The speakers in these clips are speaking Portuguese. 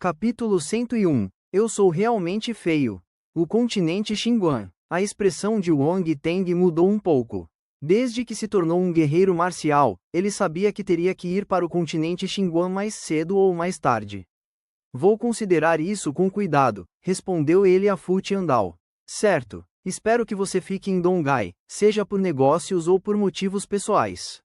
Capítulo 101. Eu sou realmente feio. O continente Xinguang. A expressão de Wang Teng mudou um pouco. Desde que se tornou um guerreiro marcial, ele sabia que teria que ir para o continente Xinguang mais cedo ou mais tarde. Vou considerar isso com cuidado, respondeu ele a Fu Tiandao. Certo. Espero que você fique em Donghai, seja por negócios ou por motivos pessoais.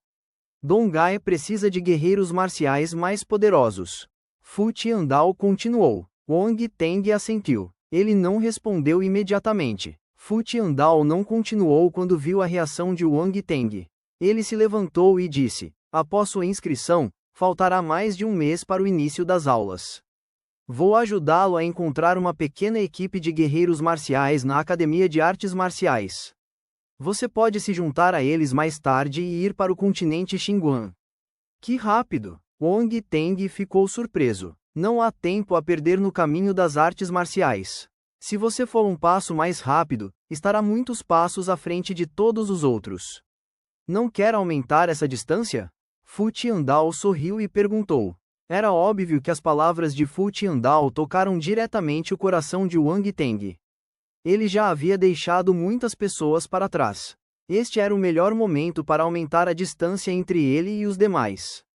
Donghai precisa de guerreiros marciais mais poderosos. Fu Tiandao continuou. Wang Teng assentiu. Ele não respondeu imediatamente. Fu Tiandao não continuou quando viu a reação de Wang Teng. Ele se levantou e disse: após sua inscrição, faltará mais de um mês para o início das aulas. Vou ajudá-lo a encontrar uma pequena equipe de guerreiros marciais na Academia de Artes Marciais. Você pode se juntar a eles mais tarde e ir para o continente Xinguang. Que rápido! Wang Teng ficou surpreso. Não há tempo a perder no caminho das artes marciais. Se você for um passo mais rápido, estará muitos passos à frente de todos os outros. Não quer aumentar essa distância? Fu Tiandao sorriu e perguntou. Era óbvio que as palavras de Fu Tiandao tocaram diretamente o coração de Wang Teng. Ele já havia deixado muitas pessoas para trás. Este era o melhor momento para aumentar a distância entre ele e os demais.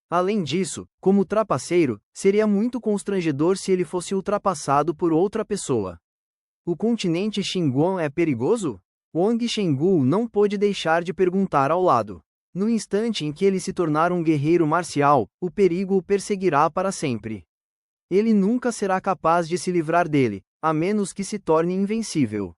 Além disso, como trapaceiro, seria muito constrangedor se ele fosse ultrapassado por outra pessoa. O continente Xinguang é perigoso? Wang Chenggu não pôde deixar de perguntar ao lado. No instante em que ele se tornar um guerreiro marcial, o perigo o perseguirá para sempre. Ele nunca será capaz de se livrar dele, a menos que se torne invencível.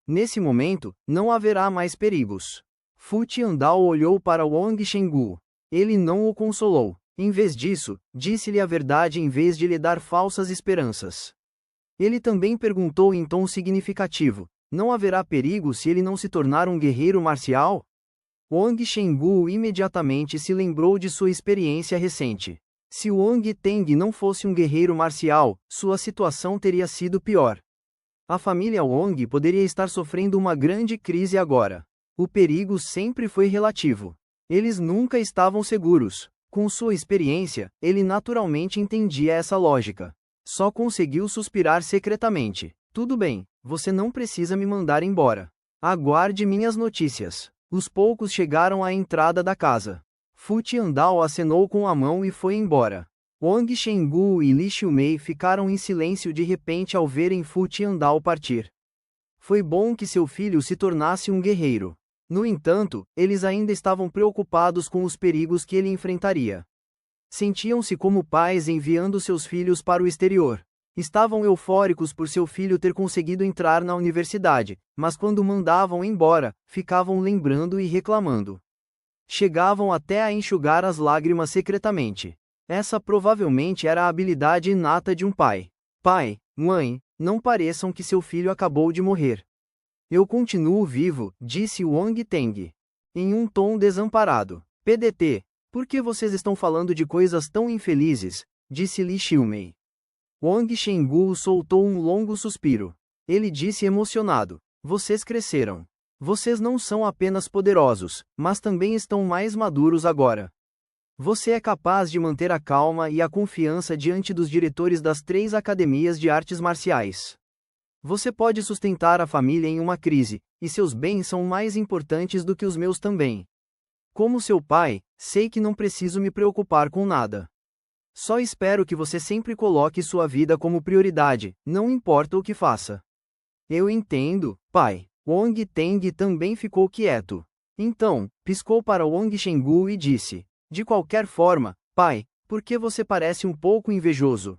Nesse momento, não haverá mais perigos. Fu Tiandao olhou para Wang Chenggu. Ele não o consolou. Em vez disso, disse-lhe a verdade em vez de lhe dar falsas esperanças. Ele também perguntou em tom significativo: não haverá perigo se ele não se tornar um guerreiro marcial? Wang Chenggu imediatamente se lembrou de sua experiência recente. Se Wang Teng não fosse um guerreiro marcial, sua situação teria sido pior. A família Wang poderia estar sofrendo uma grande crise agora. O perigo sempre foi relativo. Eles nunca estavam seguros. Com sua experiência, ele naturalmente entendia essa lógica. Só conseguiu suspirar secretamente. Tudo bem, você não precisa me mandar embora. Aguarde minhas notícias. Os poucos chegaram à entrada da casa. Fu Tiandao acenou com a mão e foi embora. Wang Chenggu e Li Xiumei ficaram em silêncio de repente ao verem Fu Tiandao partir. Foi bom que seu filho se tornasse um guerreiro. No entanto, eles ainda estavam preocupados com os perigos que ele enfrentaria. Sentiam-se como pais enviando seus filhos para o exterior. Estavam eufóricos por seu filho ter conseguido entrar na universidade, mas quando mandavam embora, ficavam lembrando e reclamando. Chegavam até a enxugar as lágrimas secretamente. Essa provavelmente era a habilidade inata de um pai. Pai, mãe, não pareçam que seu filho acabou de morrer. Eu continuo vivo, disse Wang Teng. Em um tom desamparado. PDT, por que vocês estão falando de coisas tão infelizes? Disse Li Xiumei. Wang Chenggu soltou um longo suspiro. Ele disse emocionado: vocês cresceram. Vocês não são apenas poderosos, mas também estão mais maduros agora. Você é capaz de manter a calma e a confiança diante dos diretores das 3 academias de artes marciais. Você pode sustentar a família em uma crise, e seus bens são mais importantes do que os meus também. Como seu pai, sei que não preciso me preocupar com nada. Só espero que você sempre coloque sua vida como prioridade, não importa o que faça. Eu entendo, pai. Wang Teng também ficou quieto. Então, piscou para Wang Chenggu e disse: de qualquer forma, pai, por que você parece um pouco invejoso?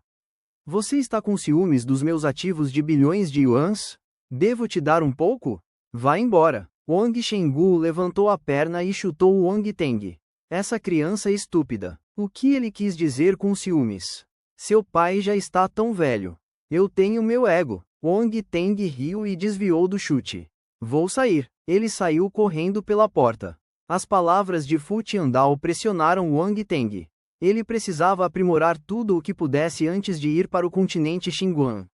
Você está com ciúmes dos meus ativos de bilhões de yuans? Devo te dar um pouco? Vá embora. Wang Chenggu levantou a perna e chutou Wang Teng. Essa criança estúpida. O que ele quis dizer com ciúmes? Seu pai já está tão velho. Eu tenho meu ego. Wang Teng riu e desviou do chute. Vou sair. Ele saiu correndo pela porta. As palavras de Fu Tiandao pressionaram Wang Teng. Ele precisava aprimorar tudo o que pudesse antes de ir para o continente Xinguang.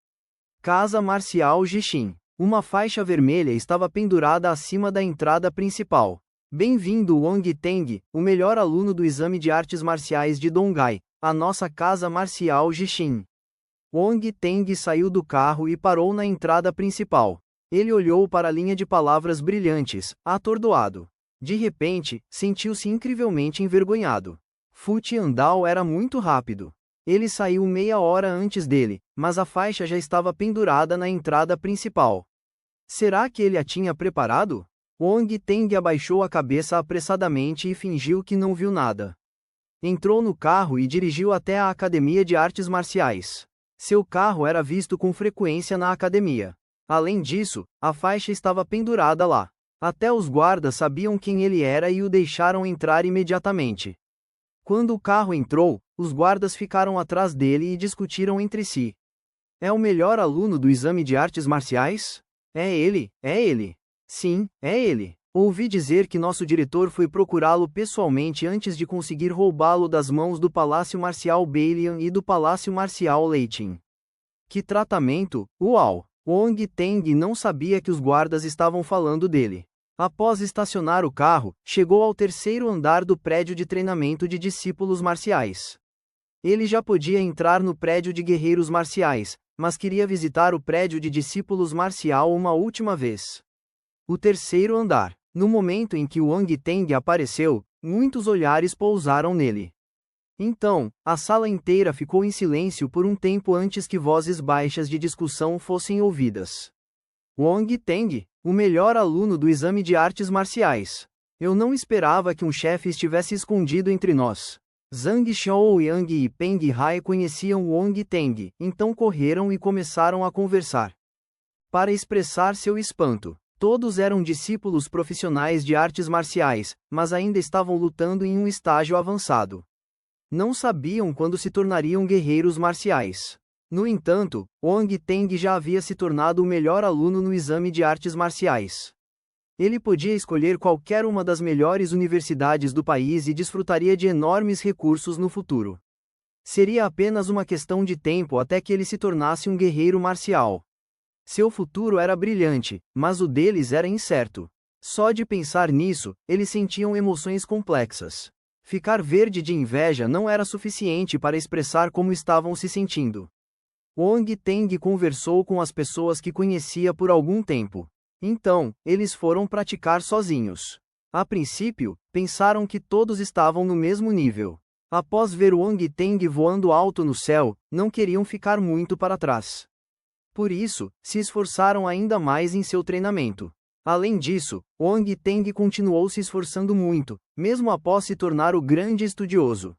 Casa Marcial Jixin. Uma faixa vermelha estava pendurada acima da entrada principal. Bem-vindo Wang Teng, o melhor aluno do exame de artes marciais de Donghai, a nossa casa marcial Jixin. Wong Teng saiu do carro e parou na entrada principal. Ele olhou para a linha de palavras brilhantes, atordoado. De repente, sentiu-se incrivelmente envergonhado. Fu Tiandao era muito rápido. Ele saiu meia hora antes dele, mas a faixa já estava pendurada na entrada principal. Será que ele a tinha preparado? Wong Teng abaixou a cabeça apressadamente e fingiu que não viu nada. Entrou no carro e dirigiu até a Academia de Artes Marciais. Seu carro era visto com frequência na academia. Além disso, a faixa estava pendurada lá. Até os guardas sabiam quem ele era e o deixaram entrar imediatamente. Quando o carro entrou, os guardas ficaram atrás dele e discutiram entre si. É o melhor aluno do exame de artes marciais? É ele, é ele. Sim, é ele. Ouvi dizer que nosso diretor foi procurá-lo pessoalmente antes de conseguir roubá-lo das mãos do Palácio Marcial Beilian e do Palácio Marcial Leitin. Que tratamento, uau! Wong Teng não sabia que os guardas estavam falando dele. Após estacionar o carro, chegou ao terceiro andar do prédio de treinamento de discípulos marciais. Ele já podia entrar no prédio de guerreiros marciais, mas queria visitar o prédio de discípulos marcial uma última vez. O terceiro andar. No momento em que Wong Teng apareceu, muitos olhares pousaram nele. Então, a sala inteira ficou em silêncio por um tempo antes que vozes baixas de discussão fossem ouvidas. Wong Teng, o melhor aluno do exame de artes marciais. Eu não esperava que um chefe estivesse escondido entre nós. Zhang Xiaoyang e Peng Hai conheciam Wong Teng, então correram e começaram a conversar. Para expressar seu espanto, todos eram discípulos profissionais de artes marciais, mas ainda estavam lutando em um estágio avançado. Não sabiam quando se tornariam guerreiros marciais. No entanto, Wong Teng já havia se tornado o melhor aluno no exame de artes marciais. Ele podia escolher qualquer uma das melhores universidades do país e desfrutaria de enormes recursos no futuro. Seria apenas uma questão de tempo até que ele se tornasse um guerreiro marcial. Seu futuro era brilhante, mas o deles era incerto. Só de pensar nisso, eles sentiam emoções complexas. Ficar verde de inveja não era suficiente para expressar como estavam se sentindo. Wong Teng conversou com as pessoas que conhecia por algum tempo. Então, eles foram praticar sozinhos. A princípio, pensaram que todos estavam no mesmo nível. Após ver Wong Teng voando alto no céu, não queriam ficar muito para trás. Por isso, se esforçaram ainda mais em seu treinamento. Além disso, Wong Teng continuou se esforçando muito, mesmo após se tornar o grande estudioso.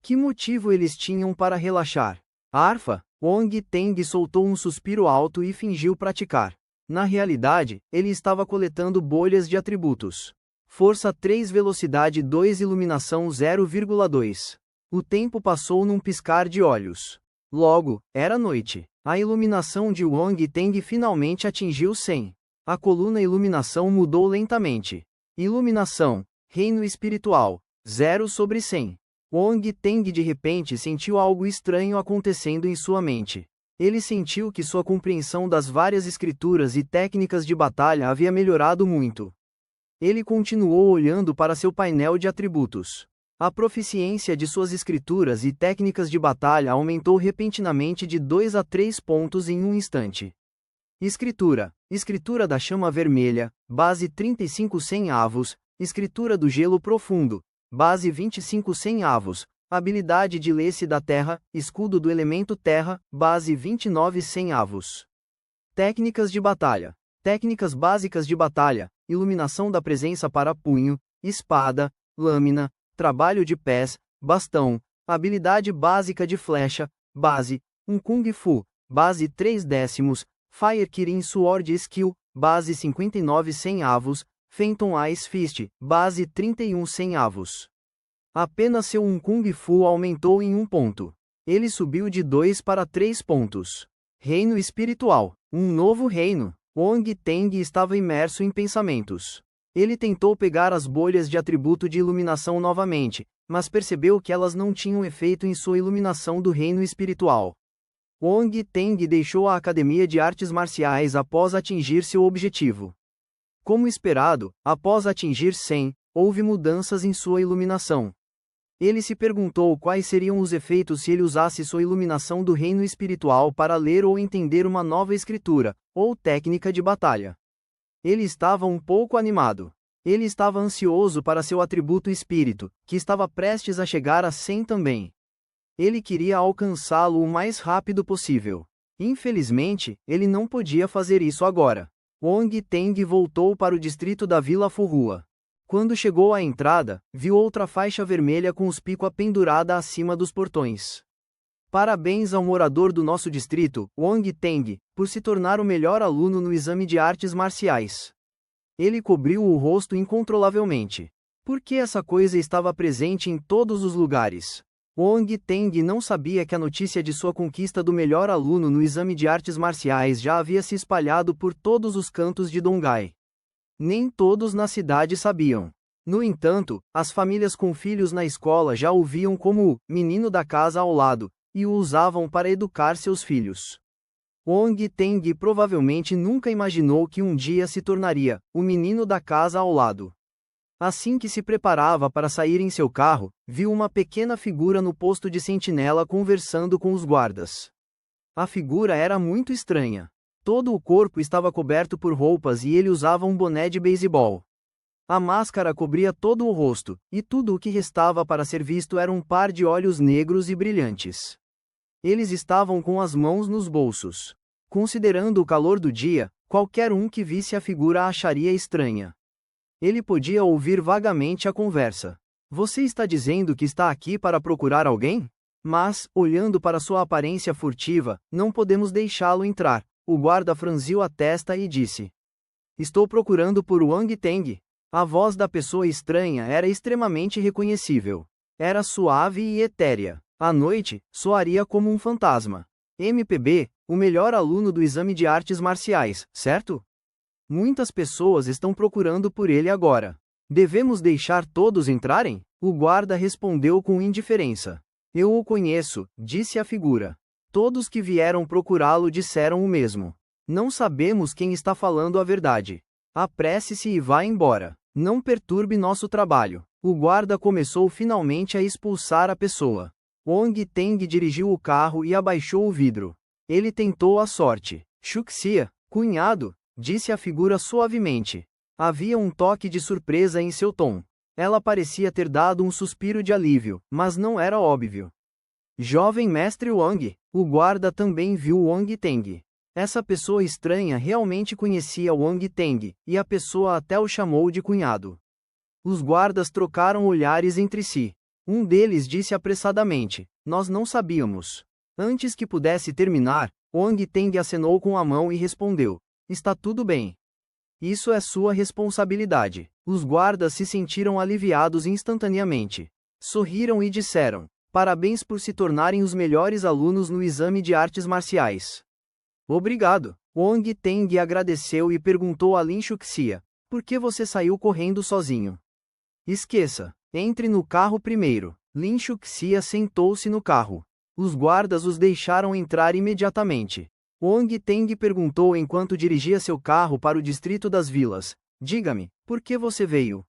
Que motivo eles tinham para relaxar? Arfa, Wong Teng soltou um suspiro alto e fingiu praticar. Na realidade, ele estava coletando bolhas de atributos. Força 3, velocidade 2, iluminação 0,2. O tempo passou num piscar de olhos. Logo, era noite. A iluminação de Wong Teng finalmente atingiu 100. A coluna iluminação mudou lentamente. Iluminação, reino espiritual, 0/100. Wong Teng de repente sentiu algo estranho acontecendo em sua mente. Ele sentiu que sua compreensão das várias escrituras e técnicas de batalha havia melhorado muito. Ele continuou olhando para seu painel de atributos. A proficiência de suas escrituras e técnicas de batalha aumentou repentinamente de 2 a 3 pontos em um instante. Escritura. Escritura da chama vermelha, base 35 centavos. Escritura do gelo profundo, base 25 centavos. Habilidade de Lece da Terra, escudo do elemento Terra, base 29 centavos. Técnicas de batalha. Técnicas básicas de batalha, iluminação da presença para punho, espada, lâmina, trabalho de pés, bastão, habilidade básica de flecha, base, 1 Kung Fu, base 3 décimos, Fire Kirin Sword Skill, base 59 centavos, Phantom Ice Fist, base 31 centavos. Apenas seu 1 Kung Fu aumentou em 1 ponto. Ele subiu de 2 para 3 pontos. Reino espiritual. Um novo reino. Wong Teng estava imerso em pensamentos. Ele tentou pegar as bolhas de atributo de iluminação novamente, mas percebeu que elas não tinham efeito em sua iluminação do reino espiritual. Wong Teng deixou a Academia de Artes Marciais após atingir seu objetivo. Como esperado, após atingir 100, houve mudanças em sua iluminação. Ele se perguntou quais seriam os efeitos se ele usasse sua iluminação do reino espiritual para ler ou entender uma nova escritura, ou técnica de batalha. Ele estava um pouco animado. Ele estava ansioso para seu atributo espírito, que estava prestes a chegar a 100 também. Ele queria alcançá-lo o mais rápido possível. Infelizmente, ele não podia fazer isso agora. Wong Teng voltou para o distrito da Vila Furrua. Quando chegou à entrada, viu outra faixa vermelha com os picos pendurada acima dos portões. Parabéns ao morador do nosso distrito, Wong Teng, por se tornar o melhor aluno no exame de artes marciais. Ele cobriu o rosto incontrolavelmente. Por que essa coisa estava presente em todos os lugares? Wong Teng não sabia que a notícia de sua conquista do melhor aluno no exame de artes marciais já havia se espalhado por todos os cantos de Dongai. Nem todos na cidade sabiam. No entanto, as famílias com filhos na escola já o viam como o menino da casa ao lado, e o usavam para educar seus filhos. Wong Teng provavelmente nunca imaginou que um dia se tornaria o menino da casa ao lado. Assim que se preparava para sair em seu carro, viu uma pequena figura no posto de sentinela conversando com os guardas. A figura era muito estranha. Todo o corpo estava coberto por roupas e ele usava um boné de beisebol. A máscara cobria todo o rosto, e tudo o que restava para ser visto era um par de olhos negros e brilhantes. Eles estavam com as mãos nos bolsos. Considerando o calor do dia, qualquer um que visse a figura a acharia estranha. Ele podia ouvir vagamente a conversa. Você está dizendo que está aqui para procurar alguém? Mas, olhando para sua aparência furtiva, não podemos deixá-lo entrar. O guarda franziu a testa e disse: Estou procurando por Wang Teng. A voz da pessoa estranha era extremamente reconhecível. Era suave e etérea. À noite, soaria como um fantasma. MPB, o melhor aluno do exame de artes marciais, certo? Muitas pessoas estão procurando por ele agora. Devemos deixar todos entrarem? O guarda respondeu com indiferença. Eu o conheço, disse a figura. Todos que vieram procurá-lo disseram o mesmo. Não sabemos quem está falando a verdade. Apresse-se e vá embora. Não perturbe nosso trabalho. O guarda começou finalmente a expulsar a pessoa. Wong Teng dirigiu o carro e abaixou o vidro. Ele tentou a sorte. Shuxia, cunhado, disse a figura suavemente. Havia um toque de surpresa em seu tom. Ela parecia ter dado um suspiro de alívio, mas não era óbvio. Jovem mestre Wang, o guarda também viu Wang Teng. Essa pessoa estranha realmente conhecia Wang Teng, e a pessoa até o chamou de cunhado. Os guardas trocaram olhares entre si. Um deles disse apressadamente: Nós não sabíamos. Antes que pudesse terminar, Wang Teng acenou com a mão e respondeu: Está tudo bem. Isso é sua responsabilidade. Os guardas se sentiram aliviados instantaneamente. Sorriram e disseram: Parabéns por se tornarem os melhores alunos no exame de artes marciais. Obrigado. Wang Teng agradeceu e perguntou a Lin Shuxia: Por que você saiu correndo sozinho? Esqueça. Entre no carro primeiro. Lin Shuxia sentou-se no carro. Os guardas os deixaram entrar imediatamente. Wang Teng perguntou enquanto dirigia seu carro para o distrito das vilas: Diga-me, por que você veio?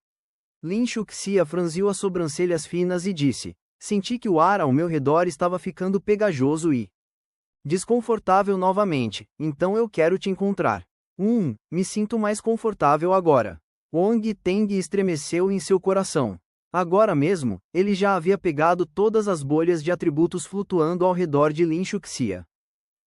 Lin Shuxia franziu as sobrancelhas finas e disse: Senti que o ar ao meu redor estava ficando pegajoso e desconfortável novamente, então eu quero te encontrar. Me sinto mais confortável agora. Wang Teng estremeceu em seu coração. Agora mesmo, ele já havia pegado todas as bolhas de atributos flutuando ao redor de Lin Shuxia.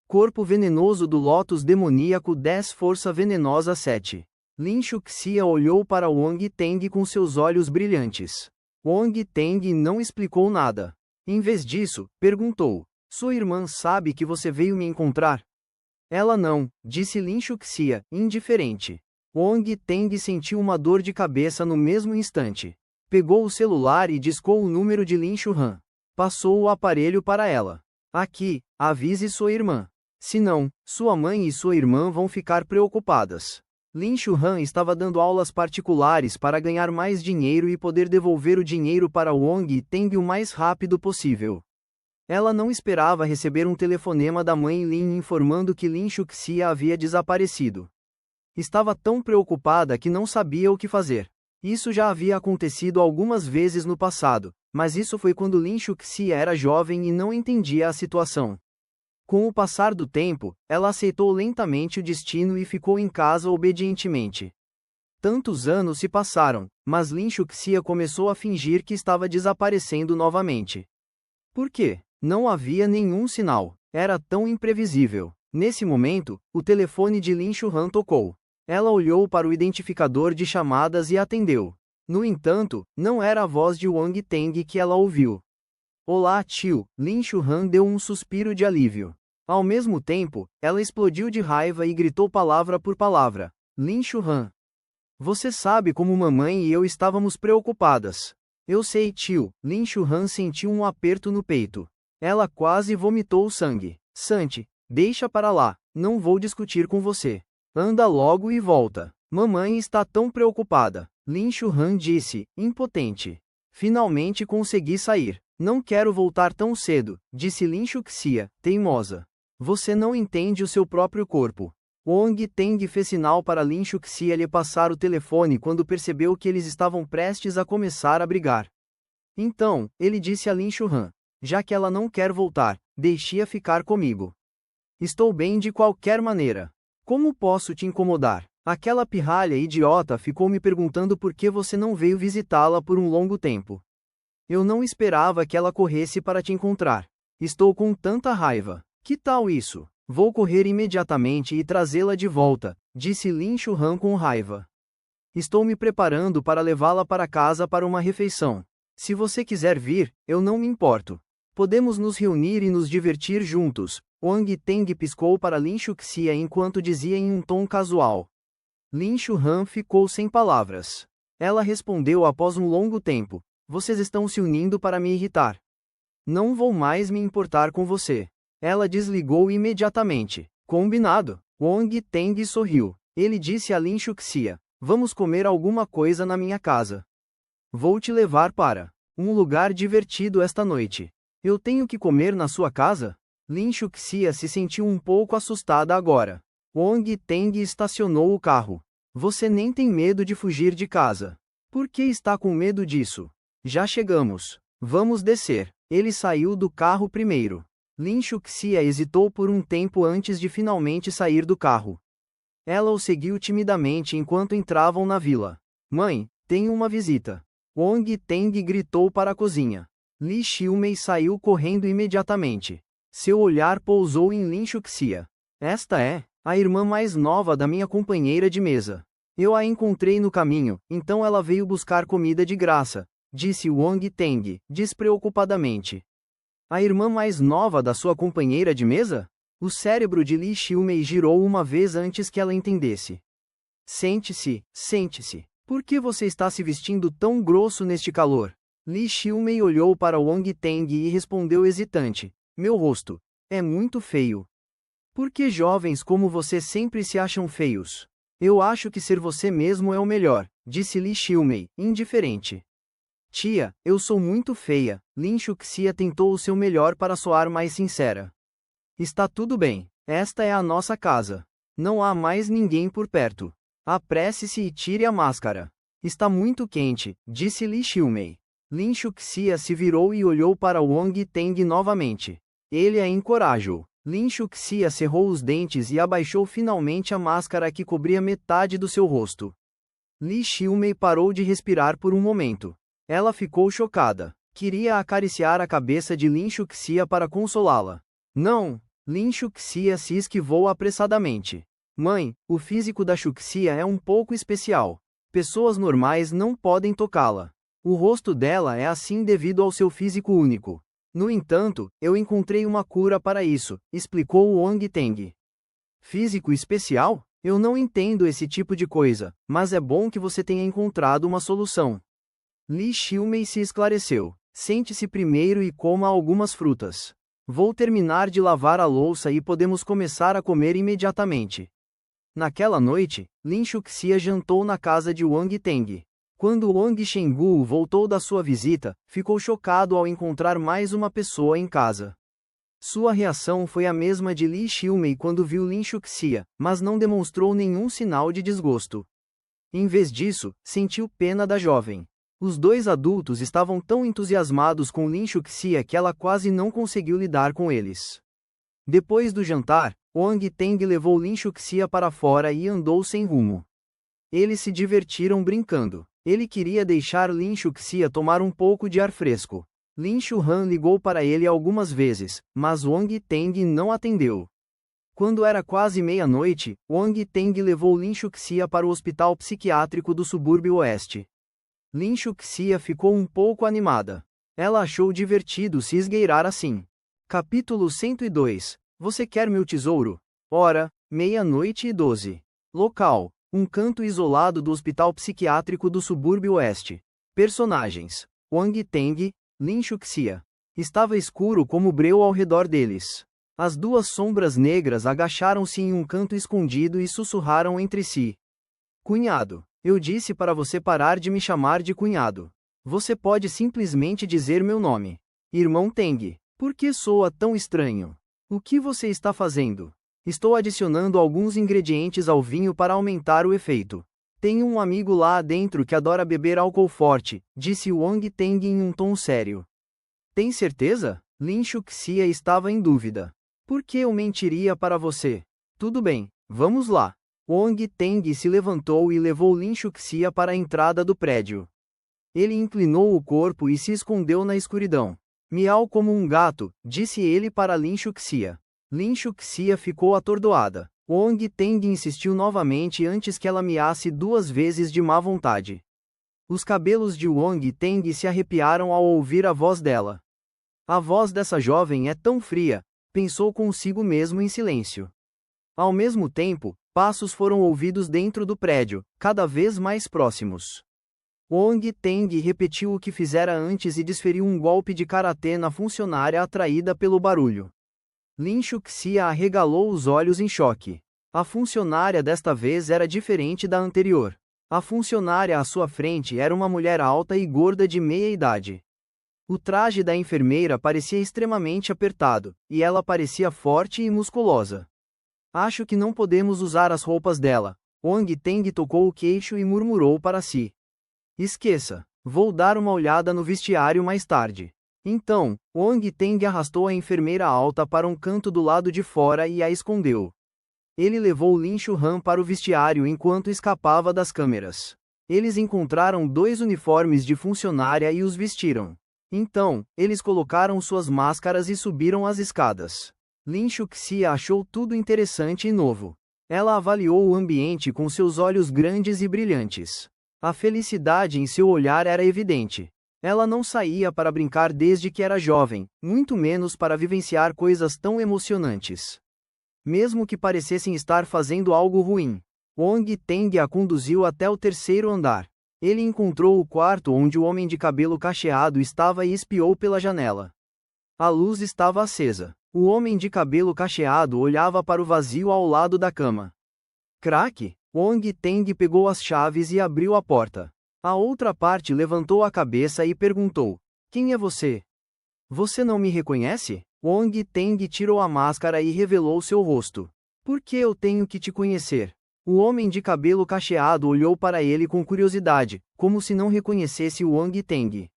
Corpo venenoso do Lótus demoníaco 10 Força venenosa 7. Lin Shuxia olhou para Wang Teng com seus olhos brilhantes. Wang Teng não explicou nada. Em vez disso, perguntou: Sua irmã sabe que você veio me encontrar? Ela não, disse Lin Shuxia, indiferente. Wang Teng sentiu uma dor de cabeça no mesmo instante. Pegou o celular e discou o número de Lin Shuhan. Passou o aparelho para ela. Aqui, avise sua irmã. Senão, sua mãe e sua irmã vão ficar preocupadas. Lin Shuhan estava dando aulas particulares para ganhar mais dinheiro e poder devolver o dinheiro para Wang Teng o mais rápido possível. Ela não esperava receber um telefonema da mãe Lin informando que Lin Shuxia havia desaparecido. Estava tão preocupada que não sabia o que fazer. Isso já havia acontecido algumas vezes no passado, mas isso foi quando Lin Shuxia era jovem e não entendia a situação. Com o passar do tempo, ela aceitou lentamente o destino e ficou em casa obedientemente. Tantos anos se passaram, mas Lin Shuxia começou a fingir que estava desaparecendo novamente. Por quê? Não havia nenhum sinal. Era tão imprevisível. Nesse momento, o telefone de Lin Shuhan tocou. Ela olhou para o identificador de chamadas e atendeu. No entanto, não era a voz de Wang Teng que ela ouviu. Olá, tio, Lin Shuhan deu um suspiro de alívio. Ao mesmo tempo, ela explodiu de raiva e gritou palavra por palavra. Lin Shuhan. Você sabe como mamãe e eu estávamos preocupadas. Eu sei, tio, Lin Shuhan sentiu um aperto no peito. Ela quase vomitou sangue. Santi, deixa para lá, não vou discutir com você. Anda logo e volta. Mamãe está tão preocupada. Lin Shuhan disse, impotente. Finalmente consegui sair. Não quero voltar tão cedo, disse Lin Shuxia, teimosa. Você não entende o seu próprio corpo. Wang Teng fez sinal para Lin Shuxia lhe passar o telefone quando percebeu que eles estavam prestes a começar a brigar. Então, ele disse a Lin Shuhan. Já que ela não quer voltar, deixe-a ficar comigo. Estou bem de qualquer maneira. Como posso te incomodar? Aquela pirralha idiota ficou me perguntando por que você não veio visitá-la por um longo tempo. Eu não esperava que ela corresse para te encontrar. Estou com tanta raiva. Que tal isso? Vou correr imediatamente e trazê-la de volta, disse Lin Shuhan com raiva. Estou me preparando para levá-la para casa para uma refeição. Se você quiser vir, eu não me importo. Podemos nos reunir e nos divertir juntos. Wang Teng piscou para Lin Shuxia enquanto dizia em um tom casual. Lin Shuhan ficou sem palavras. Ela respondeu após um longo tempo. Vocês estão se unindo para me irritar. Não vou mais me importar com você. Ela desligou imediatamente. Combinado. Wang Teng sorriu. Ele disse a Lin Shuxia. Vamos comer alguma coisa na minha casa. Vou te levar para um lugar divertido esta noite. Eu tenho que comer na sua casa? Lin Shuxia se sentiu um pouco assustada agora. Wang Teng estacionou o carro. Você nem tem medo de fugir de casa. Por que está com medo disso? Já chegamos. Vamos descer. Ele saiu do carro primeiro. Lin Shuxia hesitou por um tempo antes de finalmente sair do carro. Ela o seguiu timidamente enquanto entravam na vila. Mãe, tenho uma visita. Wang Teng gritou para a cozinha. Li Xiumei saiu correndo imediatamente. Seu olhar pousou em Lin Shuxia. Esta é a irmã mais nova da minha companheira de mesa. Eu a encontrei no caminho, então ela veio buscar comida de graça, disse Wang Teng, despreocupadamente. A irmã mais nova da sua companheira de mesa? O cérebro de Li Xiumei girou uma vez antes que ela entendesse. Sente-se, sente-se. Por que você está se vestindo tão grosso neste calor? Li Xiumei olhou para Wang Teng e respondeu hesitante. Meu rosto é muito feio. Por que jovens como você sempre se acham feios? Eu acho que ser você mesmo é o melhor, disse Li Xiumei, indiferente. Tia, eu sou muito feia. Lin Shuxia tentou o seu melhor para soar mais sincera. Está tudo bem. Esta é a nossa casa. Não há mais ninguém por perto. Apresse-se e tire a máscara. Está muito quente, disse Li Xiumei. Lin Shuxia se virou e olhou para Wang Teng novamente. Ele a encorajou. Lin Shuxia cerrou os dentes e abaixou finalmente a máscara que cobria metade do seu rosto. Li Xiumei parou de respirar por um momento. Ela ficou chocada. Queria acariciar a cabeça de Lin Shuxia para consolá-la. Não! Lin Shuxia se esquivou apressadamente. Mãe, o físico da Shuxia é um pouco especial. Pessoas normais não podem tocá-la. O rosto dela é assim devido ao seu físico único. No entanto, eu encontrei uma cura para isso, explicou Wang Teng. Físico especial? Eu não entendo esse tipo de coisa, mas é bom que você tenha encontrado uma solução. Li Xiumei se esclareceu. Sente-se primeiro e coma algumas frutas. Vou terminar de lavar a louça e podemos começar a comer imediatamente. Naquela noite, Lin Shuxia jantou na casa de Wang Teng. Quando Wang Shenggu voltou da sua visita, ficou chocado ao encontrar mais uma pessoa em casa. Sua reação foi a mesma de Li Xiumei quando viu Lin Shuxia, mas não demonstrou nenhum sinal de desgosto. Em vez disso, sentiu pena da jovem. Os dois adultos estavam tão entusiasmados com Lin Xuxia que ela quase não conseguiu lidar com eles. Depois do jantar, Wang Teng levou Lin Xuxia para fora e andou sem rumo. Eles se divertiram brincando. Ele queria deixar Lin Xuxia tomar um pouco de ar fresco. Lin Xuhan ligou para ele algumas vezes, mas Wang Teng não atendeu. Quando era quase meia-noite, Wang Teng levou Lin Xuxia para o hospital psiquiátrico do subúrbio oeste. Lin Xuxia ficou um pouco animada. Ela achou divertido se esgueirar assim. Capítulo 102. Você quer meu tesouro? Hora, 00:12. Local: um canto isolado do hospital psiquiátrico do subúrbio oeste. Personagens: Wang Teng, Lin Xuxia. Estava escuro como breu ao redor deles. As duas sombras negras agacharam-se em um canto escondido e sussurraram entre si. Cunhado, eu disse para você parar de me chamar de cunhado. Você pode simplesmente dizer meu nome. Irmão Teng, por que soa tão estranho? O que você está fazendo? Estou adicionando alguns ingredientes ao vinho para aumentar o efeito. Tenho um amigo lá dentro que adora beber álcool forte, disse Wang Teng em um tom sério. Tem certeza? Lin Xuxia estava em dúvida. Por que eu mentiria para você? Tudo bem, vamos lá. Wang Teng se levantou e levou Lin Xuxia para a entrada do prédio. Ele inclinou o corpo e se escondeu na escuridão. Miau como um gato, disse ele para Lin Xuxia. Lin Xuxia ficou atordoada. Wang Teng insistiu novamente antes que ela miasse 2 vezes de má vontade. Os cabelos de Wang Teng se arrepiaram ao ouvir a voz dela. A voz dessa jovem é tão fria, pensou consigo mesmo em silêncio. Ao mesmo tempo, passos foram ouvidos dentro do prédio, cada vez mais próximos. Wang Teng repetiu o que fizera antes e desferiu um golpe de karatê na funcionária atraída pelo barulho. Lin Xuxia arregalou os olhos em choque. A funcionária desta vez era diferente da anterior. A funcionária à sua frente era uma mulher alta e gorda de meia-idade. O traje da enfermeira parecia extremamente apertado, e ela parecia forte e musculosa. Acho que não podemos usar as roupas dela. Wang Teng tocou o queixo e murmurou para si. Esqueça, vou dar uma olhada no vestiário mais tarde. Então, Wang Teng arrastou a enfermeira alta para um canto do lado de fora e a escondeu. Ele levou Lin Xuhan para o vestiário enquanto escapava das câmeras. Eles encontraram 2 uniformes de funcionária e os vestiram. Então, eles colocaram suas máscaras e subiram as escadas. Lin Xuxia achou tudo interessante e novo. Ela avaliou o ambiente com seus olhos grandes e brilhantes. A felicidade em seu olhar era evidente. Ela não saía para brincar desde que era jovem, muito menos para vivenciar coisas tão emocionantes. Mesmo que parecessem estar fazendo algo ruim. Wang Teng a conduziu até o 3º andar. Ele encontrou o quarto onde o homem de cabelo cacheado estava e espiou pela janela. A luz estava acesa. O homem de cabelo cacheado olhava para o vazio ao lado da cama. Crack! Wang Teng pegou as chaves e abriu a porta. A outra parte levantou a cabeça e perguntou: Quem é você? Você não me reconhece? Wang Teng tirou a máscara e revelou seu rosto. Por que eu tenho que te conhecer? O homem de cabelo cacheado olhou para ele com curiosidade, como se não reconhecesse Wang Teng.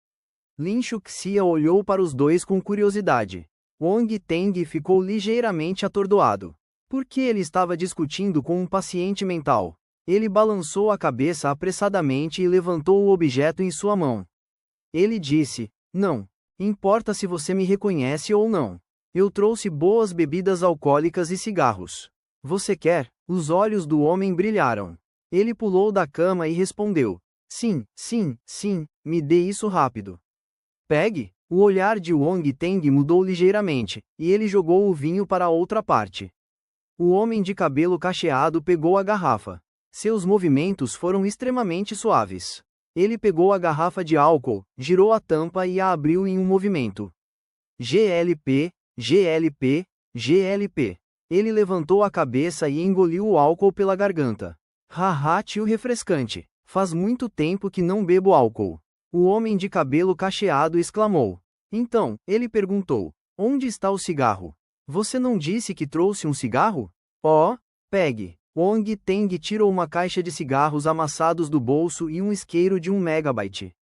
Lin Xuxia olhou para os dois com curiosidade. Wang Teng ficou ligeiramente atordoado. Por que ele estava discutindo com um paciente mental? Ele balançou a cabeça apressadamente e levantou o objeto em sua mão. Ele disse: Não importa se você me reconhece ou não. Eu trouxe boas bebidas alcoólicas e cigarros. Você quer? Os olhos do homem brilharam. Ele pulou da cama e respondeu: Sim, sim, sim, me dê isso rápido. Pegue. O olhar de Wang Teng mudou ligeiramente, e ele jogou o vinho para a outra parte. O homem de cabelo cacheado pegou a garrafa. Seus movimentos foram extremamente suaves. Ele pegou a garrafa de álcool, girou a tampa e a abriu em um movimento. GLP, GLP, GLP. Ele levantou a cabeça e engoliu o álcool pela garganta. Haha, tio refrescante. Faz muito tempo que não bebo álcool. O homem de cabelo cacheado exclamou. Então, ele perguntou: Onde está o cigarro? Você não disse que trouxe um cigarro? Oh, pegue. Wang Teng tirou uma caixa de cigarros amassados do bolso e um isqueiro de 1 megabyte.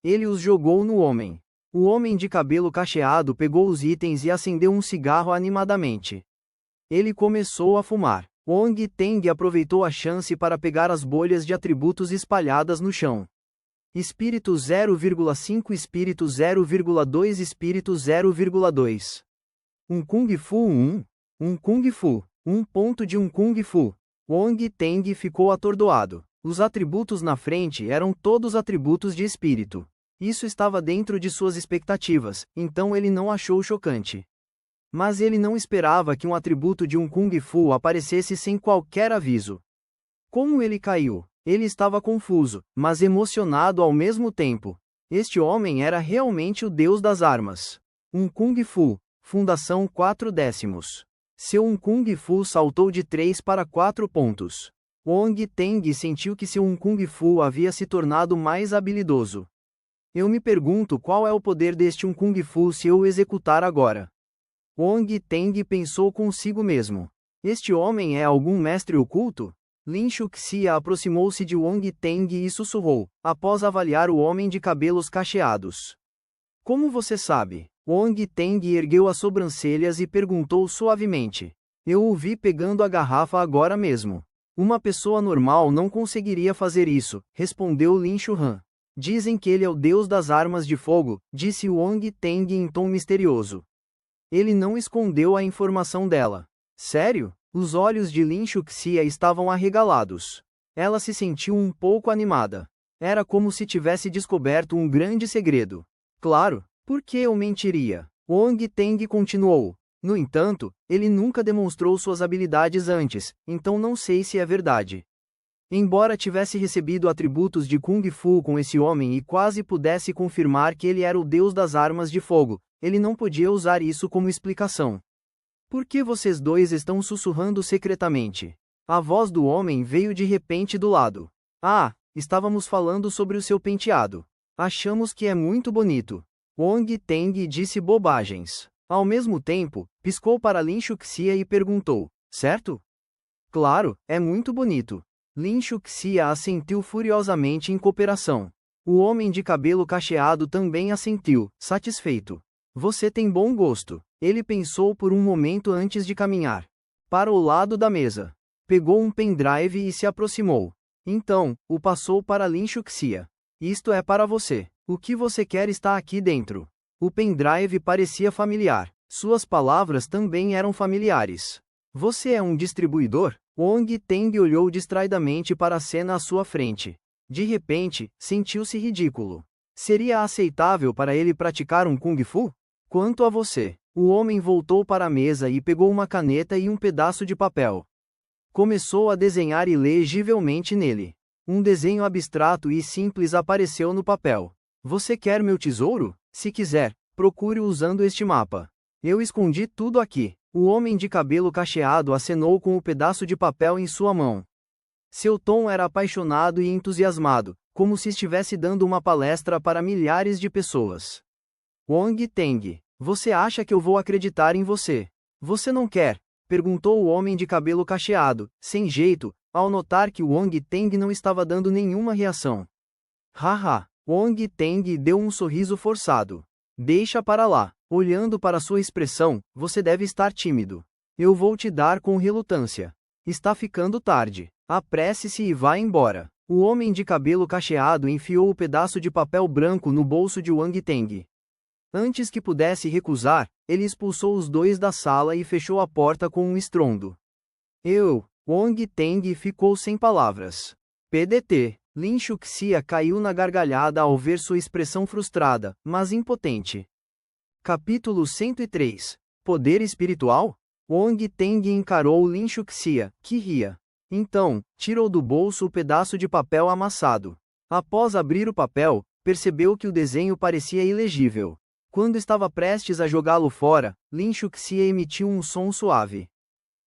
Ele os jogou no homem. O homem de cabelo cacheado pegou os itens e acendeu um cigarro animadamente. Ele começou a fumar. Wong Teng aproveitou a chance para pegar as bolhas de atributos espalhadas no chão. Espírito 0,5 Espírito 0,2 Espírito 0,2 Um Kung Fu 1. Um Kung Fu. 1 ponto de um Kung Fu. Wong Teng ficou atordoado. Os atributos na frente eram todos atributos de espírito. Isso estava dentro de suas expectativas, então ele não achou chocante. Mas ele não esperava que um atributo de um Kung Fu aparecesse sem qualquer aviso. Como ele caiu? Ele estava confuso, mas emocionado ao mesmo tempo. Este homem era realmente o deus das armas. Um Kung Fu. Fundação 4 décimos. Seu um Kung Fu saltou de 3 para 4 pontos. Wong Teng sentiu que seu um Kung Fu havia se tornado mais habilidoso. Eu me pergunto qual é o poder deste um Kung Fu se eu o executar agora. Wong Teng pensou consigo mesmo. Este homem é algum mestre oculto? Lin Shuxia aproximou-se de Wong Teng e sussurrou, após avaliar o homem de cabelos cacheados. Como você sabe? Wong Teng ergueu as sobrancelhas e perguntou suavemente. Eu o vi pegando a garrafa agora mesmo. Uma pessoa normal não conseguiria fazer isso, respondeu Lin Shuhan. Dizem que ele é o deus das armas de fogo, disse Wong Teng em tom misterioso. Ele não escondeu a informação dela. Sério? Os olhos de Lin Shuxia estavam arregalados. Ela se sentiu um pouco animada. Era como se tivesse descoberto um grande segredo. Claro, por que eu mentiria? Wong Teng continuou. No entanto, ele nunca demonstrou suas habilidades antes, então não sei se é verdade. Embora tivesse recebido atributos de Kung Fu com esse homem e quase pudesse confirmar que ele era o deus das armas de fogo, ele não podia usar isso como explicação. Por que vocês dois estão sussurrando secretamente? A voz do homem veio de repente do lado. Ah, estávamos falando sobre o seu penteado. Achamos que é muito bonito. Wong Teng disse bobagens. Ao mesmo tempo, piscou para Lin Shuxia e perguntou, certo? Claro, é muito bonito. Lin Shuxia assentiu furiosamente em cooperação. O homem de cabelo cacheado também assentiu, satisfeito. Você tem bom gosto. Ele pensou por um momento antes de caminhar para o lado da mesa. Pegou um pendrive e se aproximou. Então, o passou para Lin Shuxia. Isto é para você. O que você quer está aqui dentro. O pendrive parecia familiar. Suas palavras também eram familiares. Você é um distribuidor? Wong Teng olhou distraidamente para a cena à sua frente. De repente, sentiu-se ridículo. Seria aceitável para ele praticar um Kung Fu? Quanto a você, o homem voltou para a mesa e pegou uma caneta e um pedaço de papel. Começou a desenhar ilegivelmente nele. Um desenho abstrato e simples apareceu no papel. Você quer meu tesouro? Se quiser, procure usando este mapa. Eu escondi tudo aqui. O homem de cabelo cacheado acenou com o pedaço de papel em sua mão. Seu tom era apaixonado e entusiasmado, como se estivesse dando uma palestra para milhares de pessoas. Wong Teng, você acha que eu vou acreditar em você? Você não quer? Perguntou o homem de cabelo cacheado, sem jeito, ao notar que Wong Teng não estava dando nenhuma reação. Haha, Wong Teng deu um sorriso forçado. Deixa para lá. Olhando para sua expressão, você deve estar tímido. Eu vou te dar com relutância. Está ficando tarde. Apresse-se e vá embora. O homem de cabelo cacheado enfiou o pedaço de papel branco no bolso de Wong Teng. Antes que pudesse recusar, ele expulsou os dois da sala e fechou a porta com um estrondo. Wong Teng ficou sem palavras. PDT. Lin Shuxia caiu na gargalhada ao ver sua expressão frustrada, mas impotente. Capítulo 103. Poder espiritual? Wong Teng encarou Lin Shuxia, que ria. Então, tirou do bolso o pedaço de papel amassado. Após abrir o papel, percebeu que o desenho parecia ilegível. Quando estava prestes a jogá-lo fora, Lin Shuxia emitiu um som suave.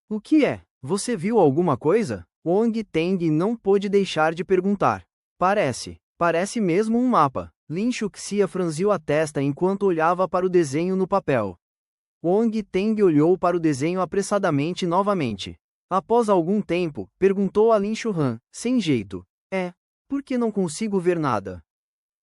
O que é? Você viu alguma coisa? Wong Teng não pôde deixar de perguntar. Parece mesmo um mapa. Lin Shuxia franziu a testa enquanto olhava para o desenho no papel. Wong Teng olhou para o desenho apressadamente novamente. Após algum tempo, perguntou a Lin Shuhan, sem jeito. Por que não consigo ver nada?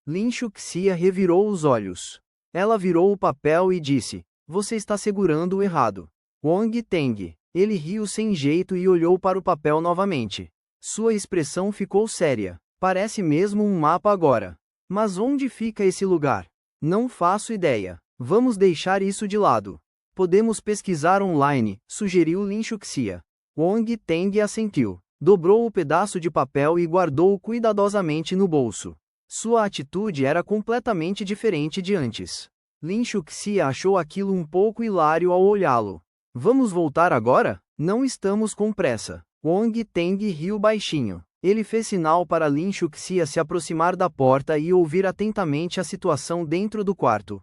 Lin Shuxia revirou os olhos. Ela virou o papel e disse: Você está segurando o errado. Wang Teng. Ele riu sem jeito e olhou para o papel novamente. Sua expressão ficou séria. Parece mesmo um mapa agora. Mas onde fica esse lugar? Não faço ideia. Vamos deixar isso de lado. Podemos pesquisar online, sugeriu Lin Shuxia. Wang Teng assentiu. Dobrou o pedaço de papel e guardou-o cuidadosamente no bolso. Sua atitude era completamente diferente de antes. Lin Shuxia achou aquilo um pouco hilário ao olhá-lo. Vamos voltar agora? Não estamos com pressa. Wang Teng riu baixinho. Ele fez sinal para Lin Shuxia se aproximar da porta e ouvir atentamente a situação dentro do quarto.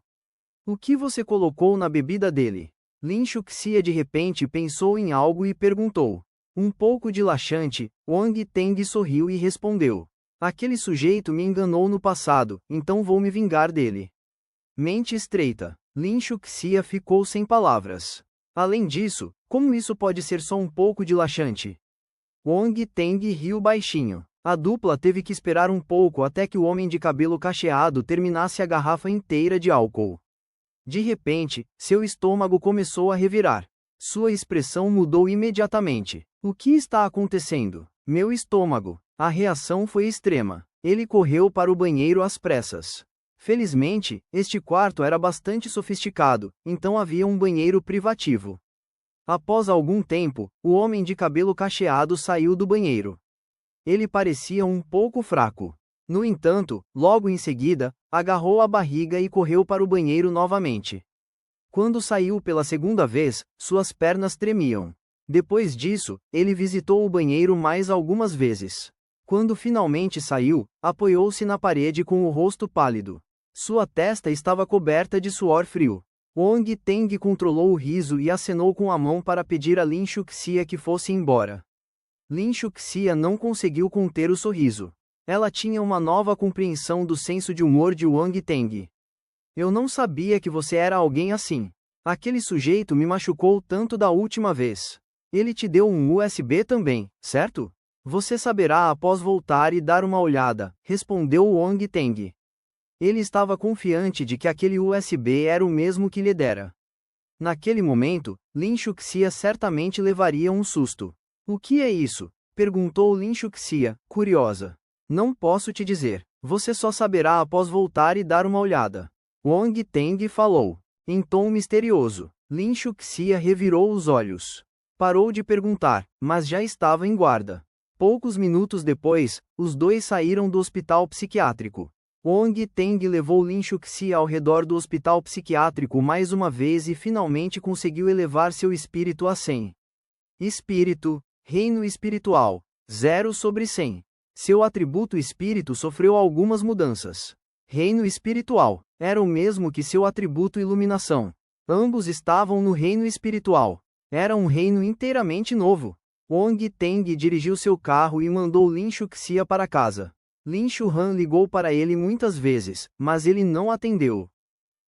O que você colocou na bebida dele? Lin Shuxia de repente pensou em algo e perguntou. Um pouco de laxante. Wang Teng sorriu e respondeu. Aquele sujeito me enganou no passado, então vou me vingar dele. Mente estreita. Lin Shuxia ficou sem palavras. Além disso, como isso pode ser só um pouco de laxante? Wang Teng riu baixinho. A dupla teve que esperar um pouco até que o homem de cabelo cacheado terminasse a garrafa inteira de álcool. De repente, seu estômago começou a revirar. Sua expressão mudou imediatamente. O que está acontecendo? Meu estômago. A reação foi extrema. Ele correu para o banheiro às pressas. Felizmente, este quarto era bastante sofisticado, então havia um banheiro privativo. Após algum tempo, o homem de cabelo cacheado saiu do banheiro. Ele parecia um pouco fraco. No entanto, logo em seguida, agarrou a barriga e correu para o banheiro novamente. Quando saiu pela segunda vez, suas pernas tremiam. Depois disso, ele visitou o banheiro mais algumas vezes. Quando finalmente saiu, apoiou-se na parede com o rosto pálido. Sua testa estava coberta de suor frio. Wang Teng controlou o riso e acenou com a mão para pedir a Lin Shuxia que fosse embora. Lin Shuxia não conseguiu conter o sorriso. Ela tinha uma nova compreensão do senso de humor de Wang Teng. Eu não sabia que você era alguém assim. Aquele sujeito me machucou tanto da última vez. Ele te deu um USB também, certo? Você saberá após voltar e dar uma olhada, respondeu Wang Teng. Ele estava confiante de que aquele USB era o mesmo que lhe dera. Naquele momento, Lin Shuxia certamente levaria um susto. O que é isso? Perguntou Lin Shuxia, curiosa. Não posso te dizer. Você só saberá após voltar e dar uma olhada. Wang Teng falou. Em tom misterioso. Lin Shuxia revirou os olhos. Parou de perguntar, mas já estava em guarda. Poucos minutos depois, os dois saíram do hospital psiquiátrico. Wang Teng levou Lin Shuxia ao redor do hospital psiquiátrico mais uma vez e finalmente conseguiu elevar seu espírito a 100. Espírito, reino espiritual, 0/100. Seu atributo espírito sofreu algumas mudanças. Reino espiritual, era o mesmo que seu atributo iluminação. Ambos estavam no reino espiritual. Era um reino inteiramente novo. Wang Teng dirigiu seu carro e mandou Lin Shuxia para casa. Lin Shuhan ligou para ele muitas vezes, mas ele não atendeu.